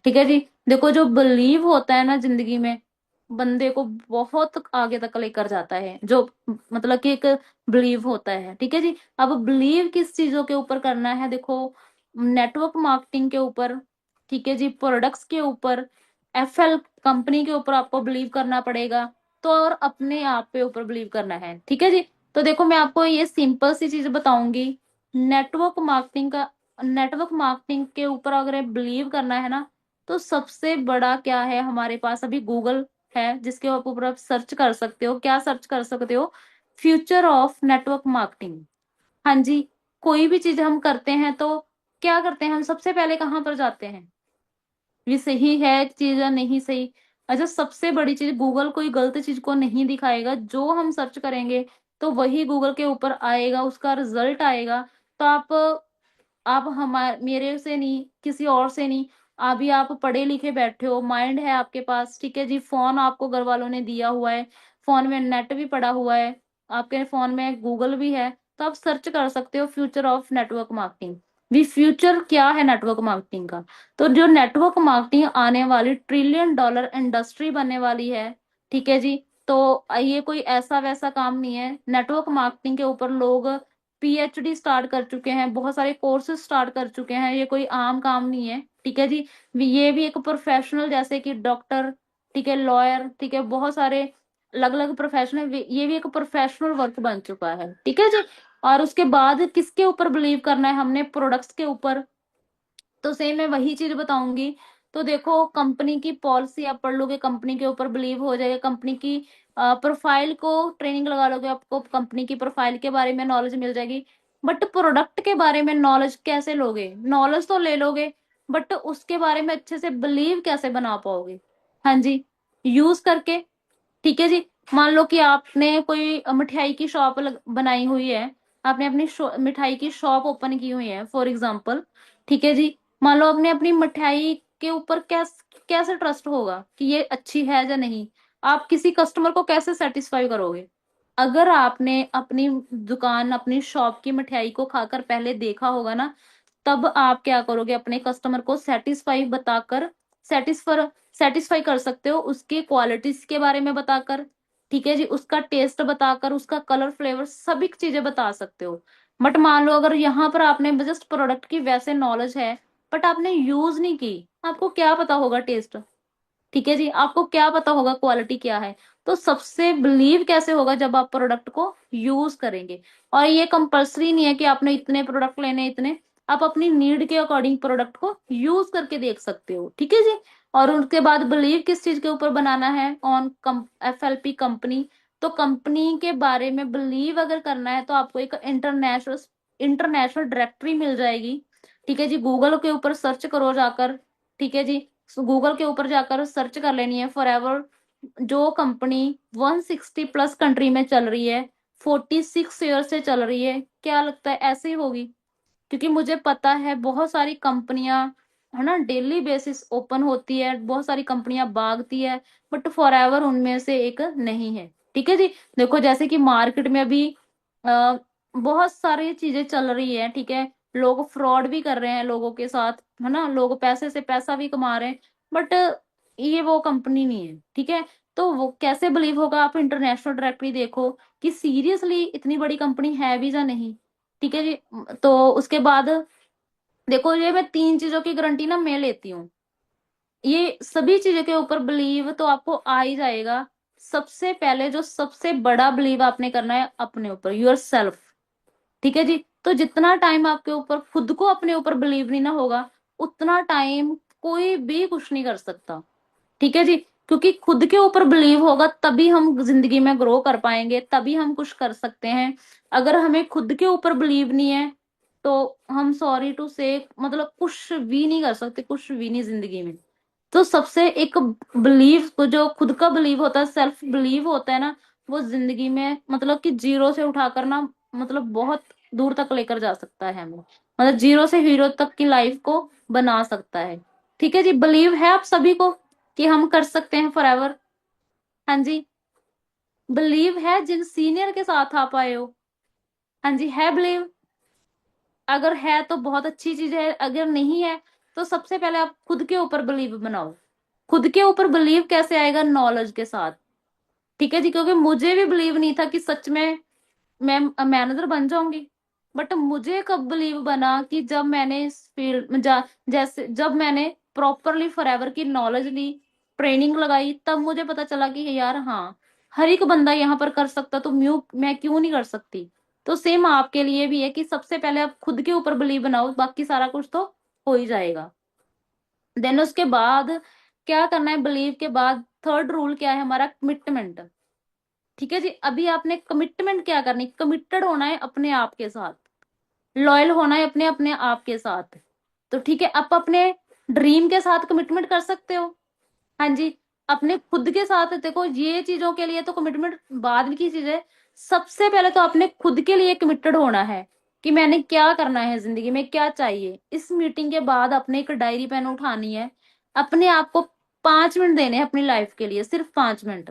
ठीक है जी। देखो जो बिलीव होता है ना जिंदगी में, बंदे को बहुत आगे तक लेकर जाता है, जो मतलब कि एक बिलीव होता है, ठीक है जी। अब बिलीव किस चीजों के ऊपर करना है, देखो नेटवर्क मार्केटिंग के ऊपर, ठीक है जी, प्रोडक्ट्स के ऊपर, FL कंपनी के ऊपर आपको बिलीव करना पड़ेगा। तो और अपने आप पे ऊपर बिलीव करना है, ठीक है जी। तो देखो मैं आपको ये सिंपल सी चीज बताऊंगी, नेटवर्क मार्केटिंग के ऊपर अगर बिलीव करना है ना, तो सबसे बड़ा क्या है हमारे पास, अभी गूगल है जिसके ऊपर आप सर्च कर सकते हो, क्या सर्च कर सकते हो, फ्यूचर ऑफ नेटवर्क मार्केटिंग। हाँ जी, कोई भी चीज हम करते हैं तो क्या करते हैं, हम सबसे पहले कहाँ पर जाते हैं, ये सही है चीज या नहीं सही। अच्छा, सबसे बड़ी चीज, गूगल कोई गलत चीज को नहीं दिखाएगा, जो हम सर्च करेंगे तो वही गूगल के ऊपर आएगा, उसका रिजल्ट आएगा। तो आप हमारे मेरे से नहीं, किसी और से नहीं, अभी आप पढ़े लिखे बैठे हो, माइंड है आपके पास, ठीक है जी, फोन आपको घर वालों ने दिया हुआ है, फोन में नेट भी पड़ा हुआ है, आपके फोन में गूगल भी है, तो आप सर्च कर सकते हो फ्यूचर ऑफ नेटवर्क मार्केटिंग। भी फ्यूचर क्या है नेटवर्क मार्केटिंग का, तो जो नेटवर्क मार्केटिंग आने वाली $1 ट्रिलियन इंडस्ट्री बनने वाली है। ठीक है जी। तो ये कोई ऐसा वैसा काम नहीं है, नेटवर्क मार्केटिंग के ऊपर लोग पीएचडी स्टार्ट कर चुके हैं, बहुत सारे कोर्सेज स्टार्ट कर चुके हैं, ये कोई आम काम नहीं है। ठीक है जी। ये भी एक प्रोफेशनल, जैसे कि डॉक्टर, ठीक है, लॉयर, ठीक है, बहुत सारे अलग अलग प्रोफेशन है, ये भी एक प्रोफेशनल वर्क बन चुका है। ठीक है जी। और उसके बाद किसके ऊपर बिलीव करना है हमने, प्रोडक्ट्स के ऊपर। तो सेम मैं वही चीज बताऊंगी। तो देखो, कंपनी की पॉलिसी आप पढ़ लोगे, कंपनी के ऊपर बिलीव हो जाएगा, कंपनी की प्रोफाइल को ट्रेनिंग लगा लोगे, आपको कंपनी की प्रोफाइल के बारे में नॉलेज मिल जाएगी। बट प्रोडक्ट के बारे में नॉलेज कैसे लोगे, नॉलेज तो ले लोगे, बट उसके बारे में अच्छे से बिलीव कैसे बना पाओगे। हाँ जी, यूज करके। ठीक है जी। मान लो कि आपने कोई मिठाई की शॉप बनाई हुई है, आपने अपनी मिठाई की शॉप ओपन की हुई है फॉर एग्जाम्पल। ठीक है जी। मान लो आपने अपनी मिठाई के ऊपर कैसे ट्रस्ट होगा कि ये अच्छी है या नहीं, आप किसी कस्टमर को कैसे सेटिस्फाई करोगे। अगर आपने अपनी दुकान, अपनी शॉप की मिठाई को खाकर पहले देखा होगा ना, तब आप क्या करोगे, अपने कस्टमर को सेटिस्फाई बताकर, सेटिस्फाई सेटिस्फाई कर सकते हो उसके क्वालिटीज के बारे में बताकर। ठीक है जी। उसका टेस्ट बताकर, उसका कलर, फ्लेवर, सभी चीजें बता सकते हो। बट मान लो अगर यहाँ पर आपने जस्ट प्रोडक्ट की वैसे नॉलेज है, बट आपने यूज नहीं की, आपको क्या पता होगा टेस्ट। ठीक है जी। आपको क्या पता होगा क्वालिटी क्या है। तो सबसे बिलीव कैसे होगा, जब आप प्रोडक्ट को यूज करेंगे। और ये कंपलसरी नहीं है कि आपने इतने प्रोडक्ट लेने, इतने, आप अपनी नीड के अकॉर्डिंग प्रोडक्ट को यूज करके देख सकते हो। ठीक है जी। और उसके बाद बिलीव किस चीज के ऊपर बनाना है, ऑन FLP कंपनी। तो कंपनी के बारे में बिलीव अगर करना है, तो आपको एक इंटरनेशनल इंटरनेशनल डायरेक्टरी मिल जाएगी। ठीक है जी। गूगल के ऊपर सर्च करो जाकर। ठीक है जी। गूगल के ऊपर जाकर सर्च कर लेनी है फॉरएवर, जो कंपनी 160+ कंट्री में चल रही है, 46 ईयर से चल रही है। क्या लगता है ऐसे ही होगी? क्योंकि मुझे पता है बहुत सारी कंपनियां, है ना, डेली बेसिस ओपन होती है, बहुत सारी कंपनियां भागती है, बट फॉरएवर उनमें से एक नहीं है। ठीक है जी। देखो जैसे कि मार्केट में अभी आ, बहुत सारी चीजें चल रही है। ठीक है। लोग फ्रॉड भी कर रहे हैं लोगों के साथ, है ना, लोग पैसे से पैसा भी कमा रहे हैं, बट ये वो कंपनी नहीं है। ठीक है। तो वो कैसे बिलीव होगा, आप इंटरनेशनल डायरेक्टरी देखो कि सीरियसली इतनी बड़ी कंपनी है भी या नहीं। ठीक है जी। तो उसके बाद देखो, ये मैं 3 चीजों की गारंटी ना मैं लेती हूँ, ये सभी चीजों के ऊपर बिलीव तो आपको आ ही जाएगा। सबसे पहले जो सबसे बड़ा बिलीव आपने करना है अपने ऊपर, योर सेल्फ। ठीक है जी। तो जितना टाइम आपके ऊपर खुद को अपने ऊपर बिलीव नहीं ना होगा, उतना टाइम कोई भी कुछ नहीं कर सकता। ठीक है जी। क्योंकि खुद के ऊपर बिलीव होगा तभी हम जिंदगी में ग्रो कर पाएंगे, तभी हम कुछ कर सकते हैं। अगर हमें खुद के ऊपर बिलीव नहीं है, तो हम सॉरी टू से मतलब कुछ भी नहीं कर सकते, कुछ भी नहीं जिंदगी में। तो सबसे एक बिलीव को, जो खुद का बिलीव होता है, सेल्फ बिलीव होता है ना, वो जिंदगी में मतलब कि जीरो से उठाकर ना, मतलब बहुत दूर तक लेकर जा सकता है हमें, मतलब जीरो से हीरो तक की लाइफ को बना सकता है। ठीक है जी। बिलीव है आप सभी को कि हम कर सकते हैं फॉरएवर। हाँ जी। बिलीव है जिन सीनियर के साथ आप आए हो। हाँ जी, है बिलीव। अगर है तो बहुत अच्छी चीज है, अगर नहीं है तो सबसे पहले आप खुद के ऊपर बिलीव बनाओ। खुद के ऊपर बिलीव कैसे आएगा, नॉलेज के साथ। ठीक है जी। क्योंकि मुझे भी बिलीव नहीं था कि सच में मैं मैनेजर बन जाऊंगी, बट मुझे कब बिलीव बना कि जब मैंने इस फील्ड में जैसे जब मैंने प्रॉपरली फॉरएवर की नॉलेज ली, ट्रेनिंग लगाई, तब मुझे पता चला कि यार हाँ, हर एक बंदा यहाँ पर कर सकता, तो मैं क्यों नहीं कर सकती। तो सेम आपके लिए भी है कि सबसे पहले आप खुद के ऊपर बिलीव बनाओ, बाकी सारा कुछ तो हो ही जाएगा। देन उसके बाद क्या करना है, बिलीव के बाद थर्ड रूल क्या है हमारा, कमिटमेंट। ठीक है जी। अभी आपने कमिटमेंट क्या करनी, कमिटेड होना है अपने आप के साथ, लॉयल होना है अपने अपने आप के साथ। तो ठीक है, आप अपने ड्रीम के साथ कमिटमेंट कर सकते हो। हाँ जी। अपने खुद के साथ देखो, ये चीजों के लिए तो कमिटमेंट बाद की चीज है। सबसे पहले तो आपने खुद के लिए कमिटेड होना है कि मैंने क्या करना है जिंदगी में, क्या चाहिए। इस मीटिंग के बाद अपने एक डायरी पेन उठानी है, अपने आप को 5 मिनट देने हैं अपनी लाइफ के लिए, सिर्फ 5 मिनट।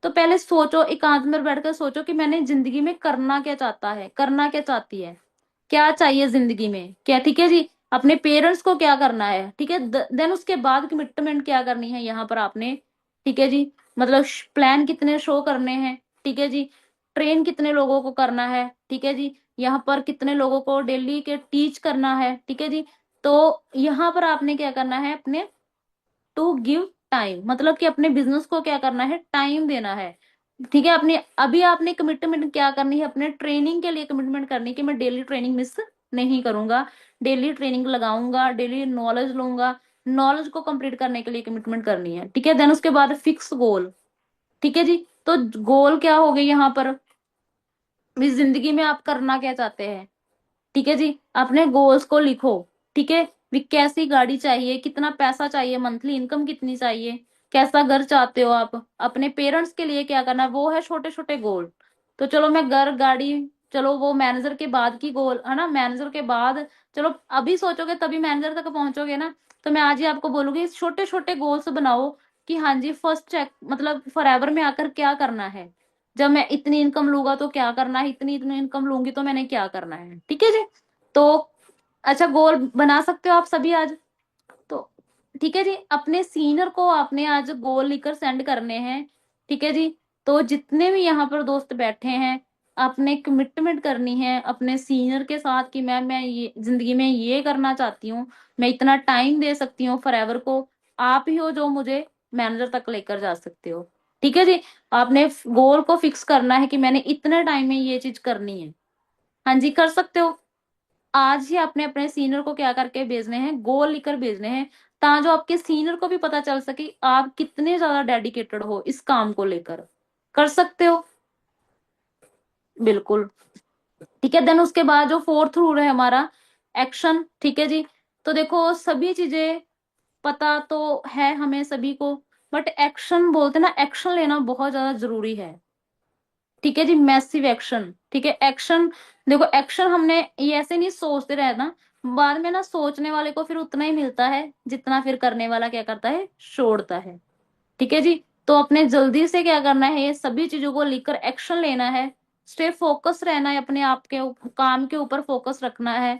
तो पहले सोचो, एकांत में बैठकर सोचो कि मैंने जिंदगी में करना क्या चाहता है, करना क्या चाहती है, क्या चाहिए जिंदगी में क्या, ठीक है जी। अपने पेरेंट्स को क्या करना है, ठीक है। देन उसके बाद कमिटमेंट क्या करनी है यहाँ पर आपने, ठीक है जी। मतलब प्लान कितने शो करने हैं, ठीक है जी। ट्रेन कितने लोगों को करना है, ठीक है जी। यहाँ पर कितने लोगों को डेली के टीच करना है, ठीक है जी। तो यहाँ पर आपने क्या करना है, अपने टू गिव टाइम, मतलब कि अपने बिजनेस को क्या करना है, टाइम देना है, ठीक है। अपने अभी आपने कमिटमेंट क्या करनी है, अपने ट्रेनिंग के लिए कमिटमेंट करनी है कि मैं डेली ट्रेनिंग मिस नहीं करूंगा, डेली ट्रेनिंग लगाऊंगा, डेली नॉलेज लूंगा, नॉलेज को कंप्लीट करने के लिए कमिटमेंट करनी है, ठीक है। देन उसके बाद फिक्स गोल, ठीक है जी। तो गोल क्या हो गए यहाँ पर, इस जिंदगी में आप करना क्या चाहते हैं, ठीक है जी। अपने गोल्स को लिखो, ठीक है। भी कैसी गाड़ी चाहिए, कितना पैसा चाहिए, मंथली इनकम कितनी चाहिए, कैसा घर चाहते हो आप, अपने पेरेंट्स के लिए क्या करना है, वो है छोटे छोटे गोल। तो चलो मैं घर गाड़ी, चलो वो मैनेजर के बाद की गोल है ना, मैनेजर के बाद, चलो अभी सोचोगे तभी मैनेजर तक पहुंचोगे ना। तो मैं आज ही आपको बोलूंगी छोटे छोटे गोल्स बनाओ कि हाँ जी फर्स्ट चेक, मतलब फॉरएवर में आकर क्या करना है, जब मैं इतनी इनकम लूंगा तो क्या करना है, इतनी इतनी इनकम लूंगी तो मैंने क्या करना है, ठीक है जी। तो अच्छा गोल बना सकते हो आप सभी आज। तो ठीक है जी, अपने सीनियर को आपने आज गोल लिखकर सेंड करने हैं, ठीक है जी। तो जितने भी यहाँ पर दोस्त बैठे हैं, आपने कमिटमेंट करनी है अपने सीनियर के साथ कि मैं ये जिंदगी में ये करना चाहती हूँ, मैं इतना टाइम दे सकती हूँ फॉरएवर को, आप ही हो जो मुझे मैनेजर तक लेकर जा सकते हो, ठीक है जी। आपने गोल को फिक्स करना है कि मैंने इतने टाइम में ये चीज करनी है। हाँ जी कर सकते हो। आज ही आपने अपने सीनियर को क्या करके भेजने हैं, गोल लिखकर भेजने हैं, ताकि जो आपके सीनियर को भी पता चल सके आप कितने ज्यादा डेडिकेटेड हो इस काम को लेकर। कर सकते हो, बिल्कुल, ठीक है। देन उसके बाद जो फोर्थ रूल है हमारा, एक्शन, ठीक है जी। तो देखो सभी चीजें पता तो है हमें सभी को, बट एक्शन बोलते ना, एक्शन लेना बहुत ज्यादा जरूरी है, ठीक है जी। मैसिव एक्शन, ठीक है। एक्शन, देखो एक्शन हमने ये ऐसे नहीं सोचते रहना, बाद में ना सोचने वाले को फिर उतना ही मिलता है जितना फिर करने वाला क्या करता है, छोड़ता है, ठीक है जी। तो अपने जल्दी से क्या करना है, ये सभी चीजों को लिखकर एक्शन लेना है, स्टे फोकस रहना है, अपने आप के काम के ऊपर फोकस रखना है।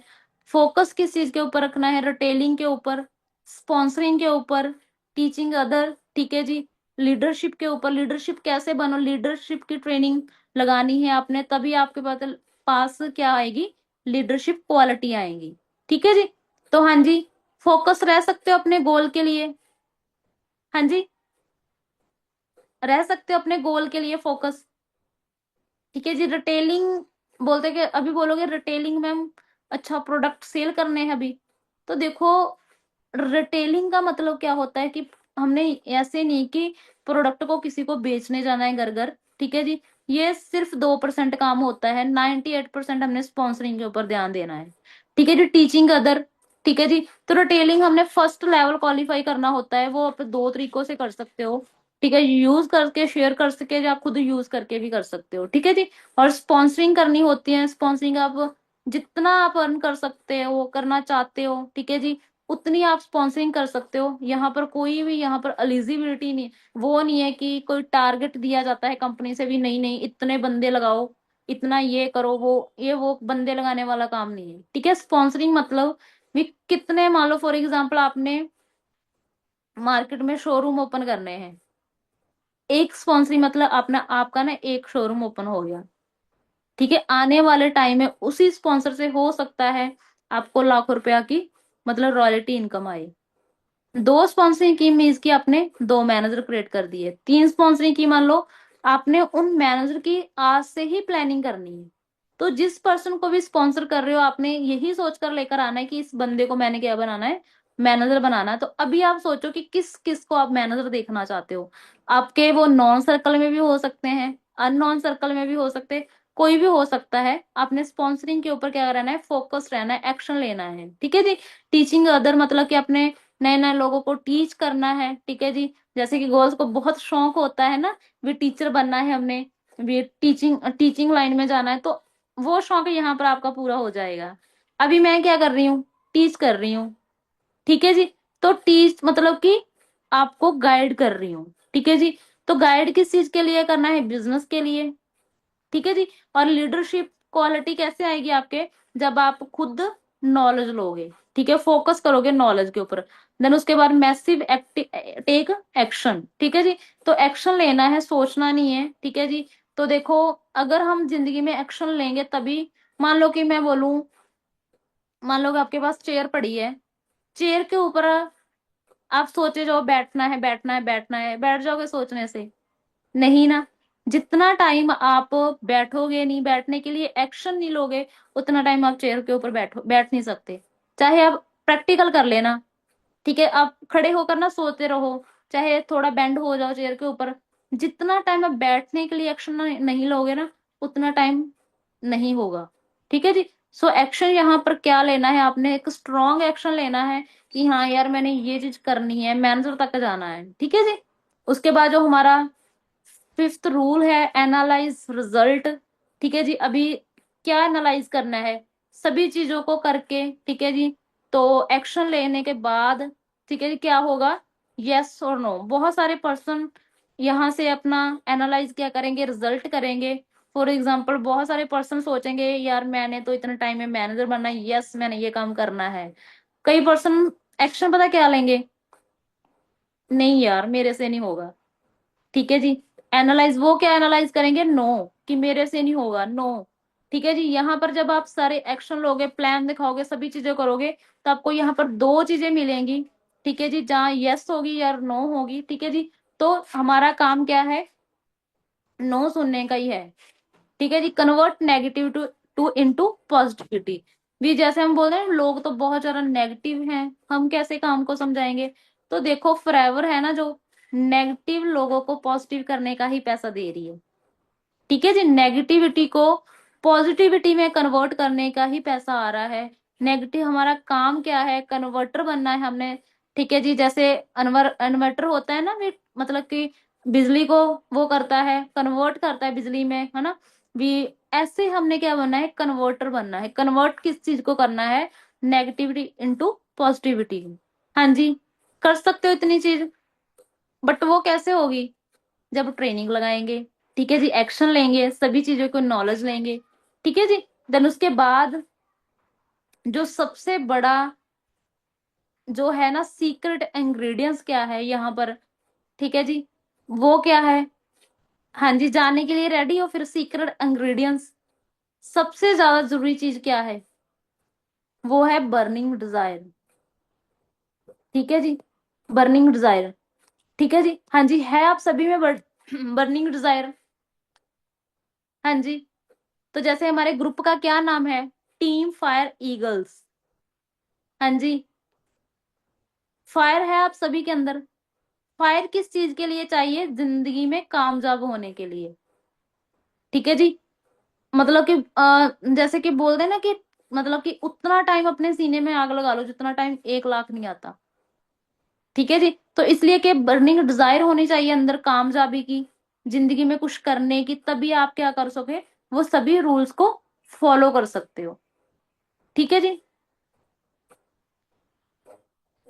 फोकस किस चीज के ऊपर रखना है, रिटेलिंग के ऊपर, स्पॉन्सरिंग के ऊपर, टीचिंग अदर, ठीक है जी। लीडरशिप के ऊपर, लीडरशिप कैसे बनो, लीडरशिप की ट्रेनिंग लगानी है आपने, तभी आपके पास क्या आएगी, लीडरशिप क्वालिटी आएगी, ठीक है जी। तो हाँ जी, फोकस रह सकते हो अपने गोल के लिए, हाँ जी रह सकते हो अपने गोल के लिए फोकस, ठीक है जी। रिटेलिंग बोलते कि अभी बोलोगे रिटेलिंग मैम, अच्छा प्रोडक्ट सेल करने हैं अभी, तो देखो रिटेलिंग का मतलब क्या होता है कि हमने ऐसे नहीं कि प्रोडक्ट को किसी को बेचने जाना है घर घर, ठीक है जी। ये सिर्फ 2% काम होता है, 98% हमने स्पॉन्सरिंग के ऊपर ध्यान देना है, ठीक है जी। टीचिंग अदर, ठीक है जी। तो रिटेलिंग हमने फर्स्ट लेवल क्वालिफाई करना होता है, वो आप दो तरीकों से कर सकते हो, ठीक है। यूज करके शेयर कर सके या खुद यूज करके भी कर सकते हो, ठीक है जी। और स्पॉन्सरिंग करनी होती है, स्पॉन्सरिंग आप जितना आप अर्न कर सकते हो, करना चाहते हो, ठीक है जी, उतनी आप स्पॉन्सरिंग कर सकते हो। यहाँ पर कोई भी यहाँ पर एलिजिबिलिटी नहीं, वो नहीं है कि कोई टारगेट दिया जाता है कंपनी से भी, नहीं नहीं इतने बंदे लगाओ, इतना ये करो, वो बंदे लगाने वाला काम नहीं है, ठीक है। स्पॉन्सरिंग मतलब भी कितने, मान लो फॉर एग्जाम्पल आपने मार्केट में शोरूम ओपन करने हैं, एक स्पॉन्सरिंग मतलब अपना आपका ना एक शोरूम ओपन हो गया, ठीक है। आने वाले टाइम में उसी स्पॉन्सर से हो सकता है आपको लाखों रुपया की मतलब रॉयल्टी इनकम आए। दो स्पॉन्सरिंग की मीन्स की आपने दो मैनेजर क्रिएट कर दिए, तीन स्पॉन्सरिंग की मान लो आपने उन मैनेजर की आज से ही प्लानिंग करनी है। तो जिस पर्सन को भी स्पॉन्सर कर रहे हो आपने यही सोचकर लेकर आना है कि इस बंदे को मैंने क्या बनाना है, मैनेजर बनाना है। तो अभी आप सोचो कि किस किस को आप मैनेजर देखना चाहते हो, आपके वो नॉन सर्कल में भी हो सकते हैं, अननोन सर्कल में भी हो सकते हैं, कोई भी हो सकता है। आपने स्पॉन्सरिंग के ऊपर क्या रहना है, फोकस रहना है, एक्शन लेना है, ठीक है जी। टीचिंग अदर मतलब कि अपने नए नए लोगों को टीच करना है, ठीक है जी। जैसे कि गर्ल्स को बहुत शौक होता है ना, भी टीचर बनना है हमने, भी टीचिंग टीचिंग लाइन में जाना है, तो वो शौक यहाँ पर आपका पूरा हो जाएगा। अभी मैं क्या कर रही हूँ, टीच कर रही हूँ, ठीक है जी। तो टीच मतलब कि आपको गाइड कर रही हूँ, ठीक है जी। तो गाइड किस चीज के लिए करना है? बिजनेस के लिए, ठीक है जी। और लीडरशिप क्वालिटी कैसे आएगी आपके? जब आप खुद नॉलेज लोगे, ठीक है, फोकस करोगे नॉलेज के ऊपर। देन उसके बाद मैसिव टेक एक्शन, ठीक है जी। तो एक्शन लेना है, सोचना नहीं है, ठीक है जी। तो देखो, अगर हम जिंदगी में एक्शन लेंगे तभी, मान लो कि मैं बोलूं, मान लो कि आपके पास चेयर पड़ी है, चेयर के ऊपर आप सोचे जाओ बैठना है, बैठना है, बैठना है, बैठ जाओगे सोचने से? नहीं ना। जितना टाइम आप बैठोगे नहीं, बैठने के लिए एक्शन नहीं लोगे, उतना टाइम आप चेयर के ऊपर बैठ नहीं सकते। चाहे आप प्रैक्टिकल कर लेना, ठीक है, आप खड़े होकर ना सोते रहो, चाहे थोड़ा बेंड हो जाओ चेयर के ऊपर, जितना टाइम आप बैठने के लिए एक्शन नहीं लोगे ना, उतना टाइम नहीं होगा, ठीक है जी। सो एक्शन यहाँ पर क्या लेना है? आपने एक स्ट्रॉन्ग एक्शन लेना है कि हाँ यार मैंने ये चीज करनी है, मैनेजर तक जाना है, ठीक है जी। उसके बाद जो हमारा फिफ्थ रूल है, एनालाइज रिजल्ट, ठीक है जी। अभी क्या एनालाइज करना है? सभी चीजों को करके, ठीक है जी। तो एक्शन लेने के बाद, ठीक है जी, क्या होगा? यस और नो। बहुत सारे पर्सन यहाँ से अपना एनालाइज क्या करेंगे? रिजल्ट करेंगे। फॉर एग्जाम्पल, बहुत सारे पर्सन सोचेंगे यार मैंने तो इतने टाइम में मैनेजर बनना है, यस मैंने ये काम करना है। कई पर्सन एक्शन पता क्या लेंगे? नहीं यार मेरे से नहीं होगा, ठीक है जी। एनालाइज, वो क्या एनालाइज करेंगे? नो, कि मेरे से नहीं होगा, नो, ठीक है जी। यहाँ पर जब आप सारे एक्शन लोगे, प्लान दिखाओगे, सभी चीजें करोगे, तो आपको यहाँ पर दो चीजें मिलेंगी, ठीक है जी, जहाँ यस होगी या नो होगी, ठीक है जी। तो हमारा काम क्या है? नो सुनने का ही है, ठीक है जी। Convert negative to to into positivity. भी जैसे हम बोल रहे हैं लोग तो बहुत ज्यादा नेगेटिव हैं, हम कैसे काम को समझाएंगे? तो देखो, फॉरएवर है ना जो नेगेटिव लोगों को पॉजिटिव करने का ही पैसा दे रही है, ठीक है जी। नेगेटिविटी को पॉजिटिविटी में कन्वर्ट करने का ही पैसा आ रहा है। नेगेटिव, हमारा काम क्या है? कन्वर्टर बनना है हमने, ठीक है जी। जैसे इन्वर्टर होता है ना, भी मतलब कि बिजली को वो करता है, कन्वर्ट करता है बिजली में, है ना? भी ऐसे हमने क्या बनना है? कन्वर्टर बनना है। कन्वर्ट किस चीज को करना है? Negativity into positivity. हाँ जी, कर सकते हो इतनी चीज, बट वो कैसे होगी? जब ट्रेनिंग लगाएंगे, ठीक है जी, एक्शन लेंगे, सभी चीजों को नॉलेज लेंगे, ठीक है जी। देन उसके बाद जो सबसे बड़ा जो है ना सीक्रेट इंग्रेडिएंट्स क्या है यहाँ पर, ठीक है जी, वो क्या है? हाँ जी, जानने के लिए रेडी हो? फिर सीक्रेट इंग्रेडिएंट्स, सबसे ज्यादा जरूरी चीज क्या है? वो है बर्निंग डिजायर, ठीक है जी। बर्निंग डिजायर, ठीक है जी। हाँ जी, है आप सभी में बर्निंग डिजायर? हाँ जी। तो जैसे हमारे ग्रुप का क्या नाम है? Team fire eagles. हाँ जी, फायर है आप सभी के अंदर। फायर किस चीज के लिए चाहिए? जिंदगी में कामयाब होने के लिए, ठीक है जी। मतलब कि जैसे कि बोल देना कि मतलब कि उतना टाइम अपने सीने में आग लगा लो जितना टाइम 1 लाख नहीं आता, ठीक है जी। तो इसलिए कि बर्निंग डिजायर होनी चाहिए अंदर कामयाबी की, जिंदगी में कुछ करने की, तभी आप क्या कर सके? वो सभी रूल्स को फॉलो कर सकते हो, ठीक है जी।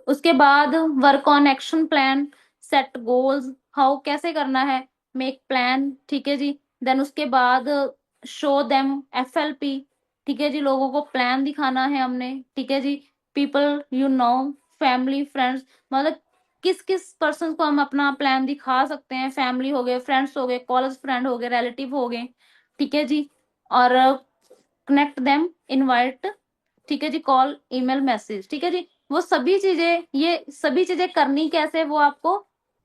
उसके बाद work on action plan, set goals, how कैसे करना है? मेक प्लान, ठीक है जी। देन उसके बाद शो देम, FLP, ठीक है जी, लोगों को प्लान दिखाना है हमने, ठीक है जी। People you know, family friends, मतलब किस किस पर्सन को हम अपना प्लान दिखा सकते हैं? फैमिली हो गए, फ्रेंड्स हो गए, कॉलेज फ्रेंड हो गए, रिलेटिव हो गए, ठीक है जी। और कनेक्ट देम, इनवाइट, ठीक है जी, कॉल, ईमेल, मैसेज, ठीक है जी। वो सभी चीजें, ये सभी चीजें करनी कैसे? वो आपको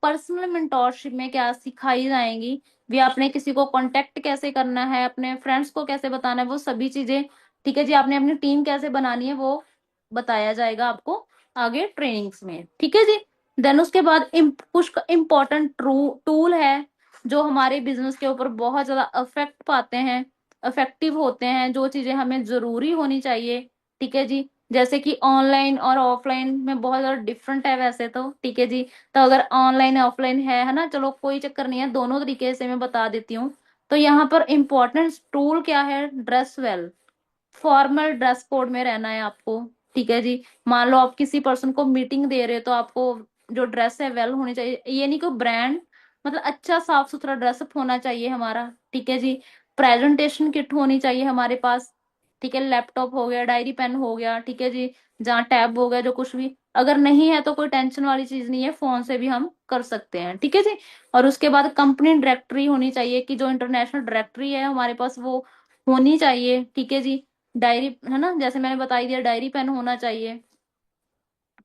पर्सनल मेंटोरशिप में क्या सिखाई जाएंगी, भी आपने किसी को कांटेक्ट कैसे करना है, अपने फ्रेंड्स को कैसे बताना है, वो सभी चीजें, ठीक है जी। आपने अपनी टीम कैसे बनानी है, वो बताया जाएगा आपको आगे ट्रेनिंग्स में, ठीक है जी। देन उसके बाद कुछ इम्पोर्टेंट टूल है जो हमारे बिजनेस के ऊपर बहुत ज्यादा इफेक्ट पाते हैं, इफेक्टिव होते हैं, जो चीजें हमें जरूरी होनी चाहिए, ठीक है जी। जैसे कि ऑनलाइन और ऑफलाइन में बहुत ज्यादा डिफरेंट है वैसे तो, ठीक है जी। तो अगर ऑनलाइन ऑफलाइन है ना, चलो कोई चक्कर नहीं है, दोनों तरीके से मैं बता देती हूँ। तो यहाँ पर इम्पोर्टेंट टूल क्या है? Dress well, formal dress code में रहना है आपको, ठीक है जी। मान लो आप किसी पर्सन को मीटिंग दे रहे हो तो आपको जो ड्रेस है वेल होनी चाहिए, ये नहीं कि ब्रांड मतलब अच्छा साफ सुथरा ड्रेसअप होना चाहिए हमारा, ठीक है जी। प्रेजेंटेशन किट होनी चाहिए हमारे पास, ठीक है। लैपटॉप हो गया, डायरी पेन हो गया, ठीक है जी, जहाँ टैब हो गया, जो कुछ भी अगर नहीं है तो कोई टेंशन वाली चीज नहीं है, फोन से भी हम कर सकते हैं, ठीक है जी। और उसके बाद कंपनी डायरेक्टरी होनी चाहिए, कि जो इंटरनेशनल डायरेक्टरी है हमारे पास वो होनी चाहिए, ठीक है जी। डायरी है ना, जैसे मैंने बता ही दिया, डायरी पेन होना चाहिए,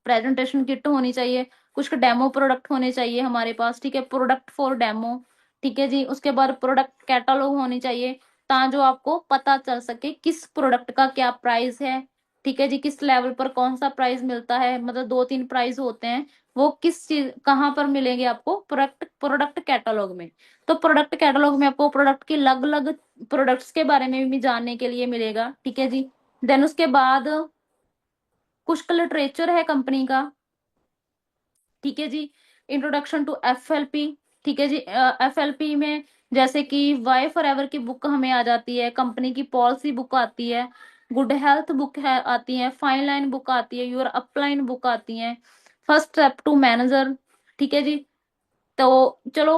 प्रेजेंटेशन किट होनी चाहिए, कुछ डेमो प्रोडक्ट होने चाहिए हमारे पास, ठीक है, प्रोडक्ट फॉर डेमो, ठीक है जी। उसके बाद प्रोडक्ट कैटलॉग होनी चाहिए, ता जो आपको पता चल सके किस प्रोडक्ट का क्या प्राइस है, ठीक है जी, किस लेवल पर कौन सा प्राइस मिलता है, मतलब दो तीन प्राइस होते हैं, वो किस चीज कहाँ पर मिलेंगे आपको, प्रोडक्ट प्रोडक्ट कैटलॉग में। तो प्रोडक्ट कैटलॉग में आपको प्रोडक्ट की अलग अलग प्रोडक्ट्स के बारे में भी जानने के लिए मिलेगा, ठीक है जी। देन उसके बाद कुछ का लिटरेचर है कंपनी का, ठीक है जी। इंट्रोडक्शन टू एफएलपी, ठीक है जी। एफएलपी में जैसे कि वाई फॉर एवर की बुक हमें आ जाती है, कंपनी की पॉलिसी बुक आती है, गुड हेल्थ बुक है आती है, फाइन लाइन बुक आती है, योर अपलाइन बुक आती है, फर्स्ट स्टेप टू मैनेजर, ठीक है जी। तो चलो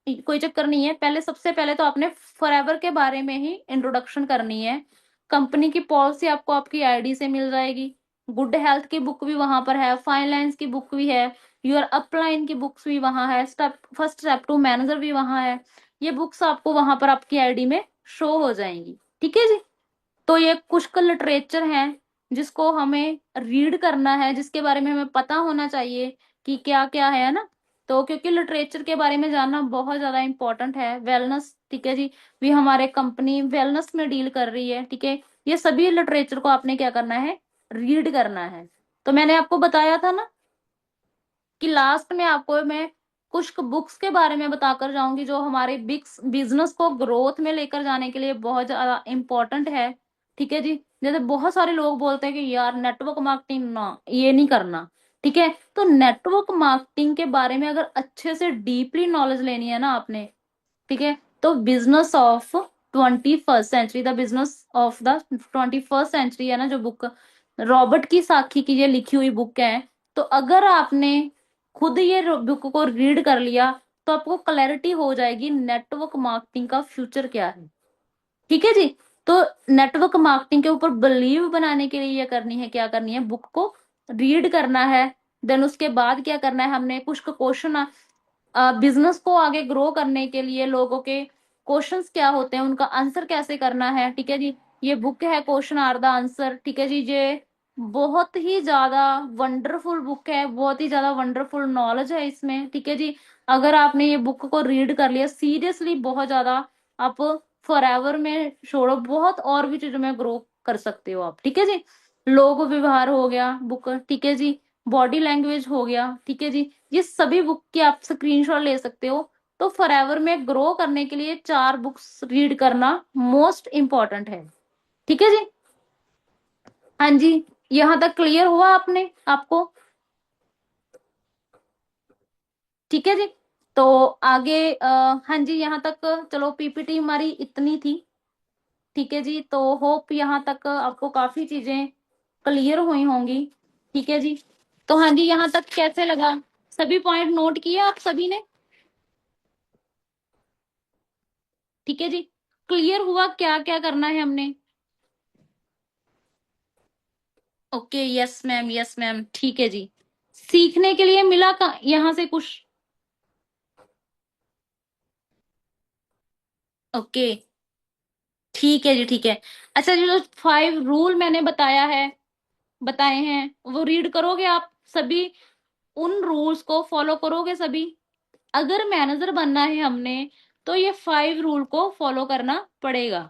कोई चक्कर नहीं है, पहले सबसे पहले तो आपने फॉरएवर के बारे में ही इंट्रोडक्शन करनी है। कंपनी की पॉलिसी आपको आपकी आईडी से मिल जाएगी, गुड हेल्थ की बुक भी वहां पर है, फाइन लाइन्स की बुक भी है, योर अपलाइन की बुक्स भी वहां है, step first step to manager भी वहां है। ये बुक्स आपको वहां पर आपकी आईडी में शो हो जाएंगी, ठीक है जी। तो ये कुछ का लिटरेचर है जिसको हमें रीड करना है, जिसके बारे में हमें पता होना चाहिए कि क्या क्या है ना। तो क्योंकि लिटरेचर के बारे में जानना बहुत ज्यादा इंपॉर्टेंट है, वेलनेस, ठीक है जी, भी हमारे कंपनी वेलनेस में डील कर रही है, ठीक है। ये सभी लिटरेचर को आपने क्या करना है, रीड करना है। तो मैंने आपको बताया था ना कि लास्ट में आपको मैं कुछ बुक्स के बारे में बताकर जाऊंगी जो हमारे बिजनेस को ग्रोथ में लेकर जाने के लिए बहुत ज्यादा इंपॉर्टेंट है, ठीक है जी। जैसे बहुत सारे लोग बोलते हैं कि यार नेटवर्क मार्केटिंग ना, ये नहीं करना, ठीक है। तो नेटवर्क मार्केटिंग के बारे में अगर अच्छे से डीपली नॉलेज लेनी है ना आपने, ठीक है, तो business of 21st century, the business of the 21st century है ना जो बुक, रॉबर्ट की साखी की ये लिखी हुई बुक है। तो अगर आपने खुद ये बुक को रीड कर लिया तो आपको क्लैरिटी हो जाएगी नेटवर्क मार्केटिंग का फ्यूचर क्या है, ठीक है जी। तो नेटवर्क मार्केटिंग के ऊपर बिलीव बनाने के लिए ये करनी है, क्या करनी है, बुक को रीड करना है। देन उसके बाद क्या करना है, हमने कुछ क्वेश्चन, बिजनेस को आगे ग्रो करने के लिए लोगों के क्वेश्चंस क्या होते हैं, उनका आंसर कैसे करना है, ठीक है जी। ये बुक है क्वेश्चन आर द आंसर, ठीक है जी। ये बहुत ही ज्यादा वंडरफुल बुक है, बहुत ही ज्यादा वंडरफुल नॉलेज है इसमें, ठीक है जी। अगर आपने ये बुक को रीड कर लिया सीरियसली, बहुत ज्यादा आप फॉरएवर में छोड़ो, बहुत और भी चीजों में ग्रो कर सकते हो आप, ठीक है जी। लोग व्यवहार हो गया बुक, ठीक है जी, बॉडी लैंग्वेज हो गया, ठीक है जी। ये सभी बुक की आप स्क्रीनशॉट ले सकते हो। तो फॉरएवर में ग्रो करने के लिए चार बुक्स रीड करना मोस्ट इम्पोर्टेंट है, ठीक है जी। हाँ जी, यहाँ तक क्लियर हुआ आपने आपको, ठीक है जी। तो आगे हाँ जी, यहाँ तक चलो, पीपीटी हमारी इतनी थी, ठीक है जी। तो होप यहाँ तक आपको काफी चीजें क्लियर हुई होंगी, ठीक है जी। तो हाँ जी, यहाँ तक कैसे लगा, सभी पॉइंट नोट किए आप सभी ने, ठीक है जी। क्लियर हुआ क्या क्या करना है हमने, okay, yes ma'am, yes ma'am, ठीक है जी। सीखने के लिए मिला यहाँ से कुछ, ओके, ठीक है जी, ठीक है। अच्छा जी, जो 5 रूल मैंने बताए हैं वो रीड करोगे आप सभी, उन रूल्स को फॉलो करोगे सभी। अगर मैनेजर बनना है हमने तो ये 5 रूल को फॉलो करना पड़ेगा,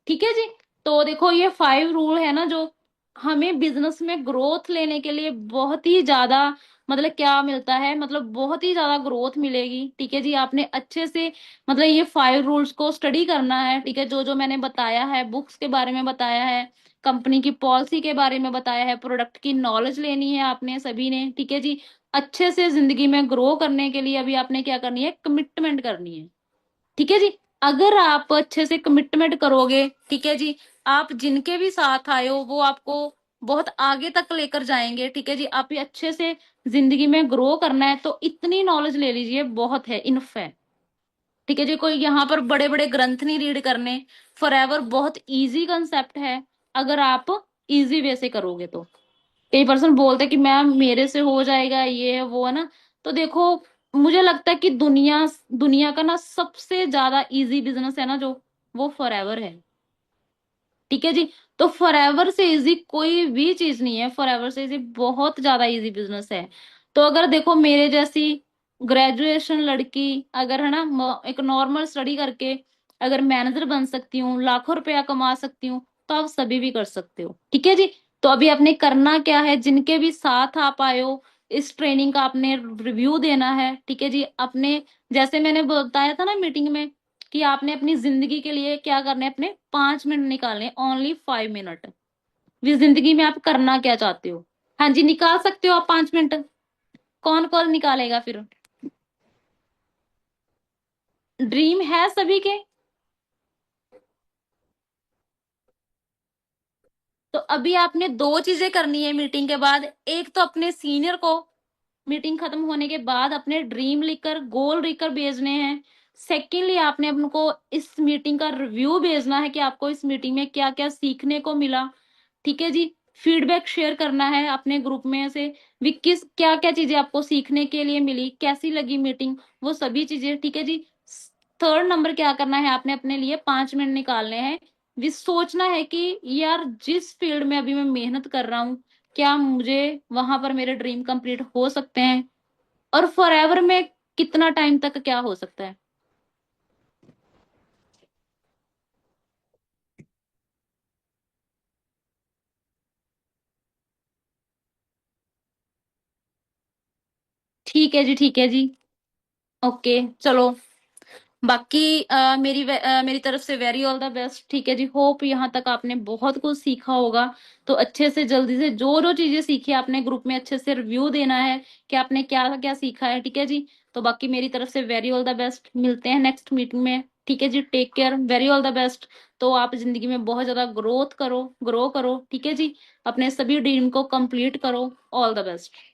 ठीक है जी। तो देखो ये 5 रूल है ना जो हमें बिजनेस में ग्रोथ लेने के लिए बहुत ही ज्यादा, मतलब क्या मिलता है, मतलब बहुत ही ज्यादा ग्रोथ मिलेगी, ठीक है जी। आपने अच्छे से मतलब ये 5 रूल्स को स्टडी करना है, ठीक है। जो जो मैंने बताया है, बुक्स के बारे में बताया है, कंपनी की पॉलिसी के बारे में बताया है, प्रोडक्ट की नॉलेज लेनी है आपने सभी ने, ठीक है जी। अच्छे से जिंदगी में ग्रो करने के लिए अभी आपने क्या करनी है, कमिटमेंट करनी है, ठीक है जी। अगर आप अच्छे से कमिटमेंट करोगे, ठीक है जी, आप जिनके भी साथ आए हो वो आपको बहुत आगे तक लेकर जाएंगे, ठीक है जी। आप ये अच्छे से जिंदगी में ग्रो करना है तो इतनी नॉलेज ले लीजिए, बहुत है, इनफ है, ठीक है जी, कोई यहाँ पर बड़े बड़े ग्रंथ नहीं रीड करने। फॉरएवर बहुत इजी कंसेप्ट है, अगर आप इजी वे से करोगे तो। कई पर्सन बोलते हैं कि मैम मेरे से हो जाएगा, ये है वो है ना। तो देखो, मुझे लगता है कि दुनिया दुनिया का ना सबसे ज्यादा इजी बिजनेस है ना जो, वो फॉरएवर है। ठीक है जी। तो फॉरएवर से इजी कोई भी चीज नहीं है, फॉरएवर से इजी बहुत ज्यादा इजी बिजनेस है। तो अगर देखो मेरे जैसी ग्रेजुएशन लड़की अगर है ना एक नॉर्मल स्टडी करके अगर मैनेजर बन सकती हूँ, लाखों रुपया कमा सकती हूँ, तो आप सभी भी कर सकते हो। ठीक है जी। तो अभी आपने करना क्या है, जिनके भी साथ आप आए हो इस ट्रेनिंग का आपने रिव्यू देना है। ठीक है जी। अपने जैसे मैंने बताया था ना मीटिंग में कि आपने अपनी जिंदगी के लिए क्या करना है, अपने 5 मिनट निकालने, ओनली 5 मिनट। इस जिंदगी में आप करना क्या चाहते हो? हाँ जी, निकाल सकते हो आप 5 मिनट। कौन कौन निकालेगा फिर? ड्रीम है सभी के। तो अभी आपने दो चीजें करनी है मीटिंग के बाद। एक तो अपने सीनियर को मीटिंग खत्म होने के बाद अपने ड्रीम लिखकर, गोल लिखकर भेजने हैं। सेकेंडली आपने उनको इस मीटिंग का रिव्यू भेजना है कि आपको इस मीटिंग में क्या क्या सीखने को मिला। ठीक है जी। फीडबैक शेयर करना है अपने ग्रुप में से भी, किस क्या क्या चीजें आपको सीखने के लिए मिली, कैसी लगी मीटिंग, वो सभी चीजें। ठीक है जी। थर्ड नंबर क्या करना है, आपने अपने लिए 5 मिनट निकालने हैं। भी सोचना है कि यार जिस फील्ड में अभी मैं मेहनत कर रहा हूँ, क्या मुझे वहां पर मेरे ड्रीम कंप्लीट हो सकते हैं, और फॉरएवर में कितना टाइम तक क्या हो सकता है। ठीक है जी, ठीक है जी। ओके चलो। बाकी मेरी तरफ से वेरी ऑल द बेस्ट। ठीक है जी। होप यहाँ तक आपने बहुत कुछ सीखा होगा। तो अच्छे से जल्दी से जो जो चीजें सीखी आपने ग्रुप में अच्छे से रिव्यू देना है कि आपने क्या क्या सीखा है। ठीक है जी। तो बाकी मेरी तरफ से वेरी ऑल द बेस्ट, मिलते हैं नेक्स्ट मीटिंग में। ठीक है जी, take care, very all the best. तो आप जिंदगी में बहुत ज्यादा ग्रोथ करो, ग्रो करो। ठीक है जी। अपने सभी ड्रीम को कंप्लीट करो। All the best.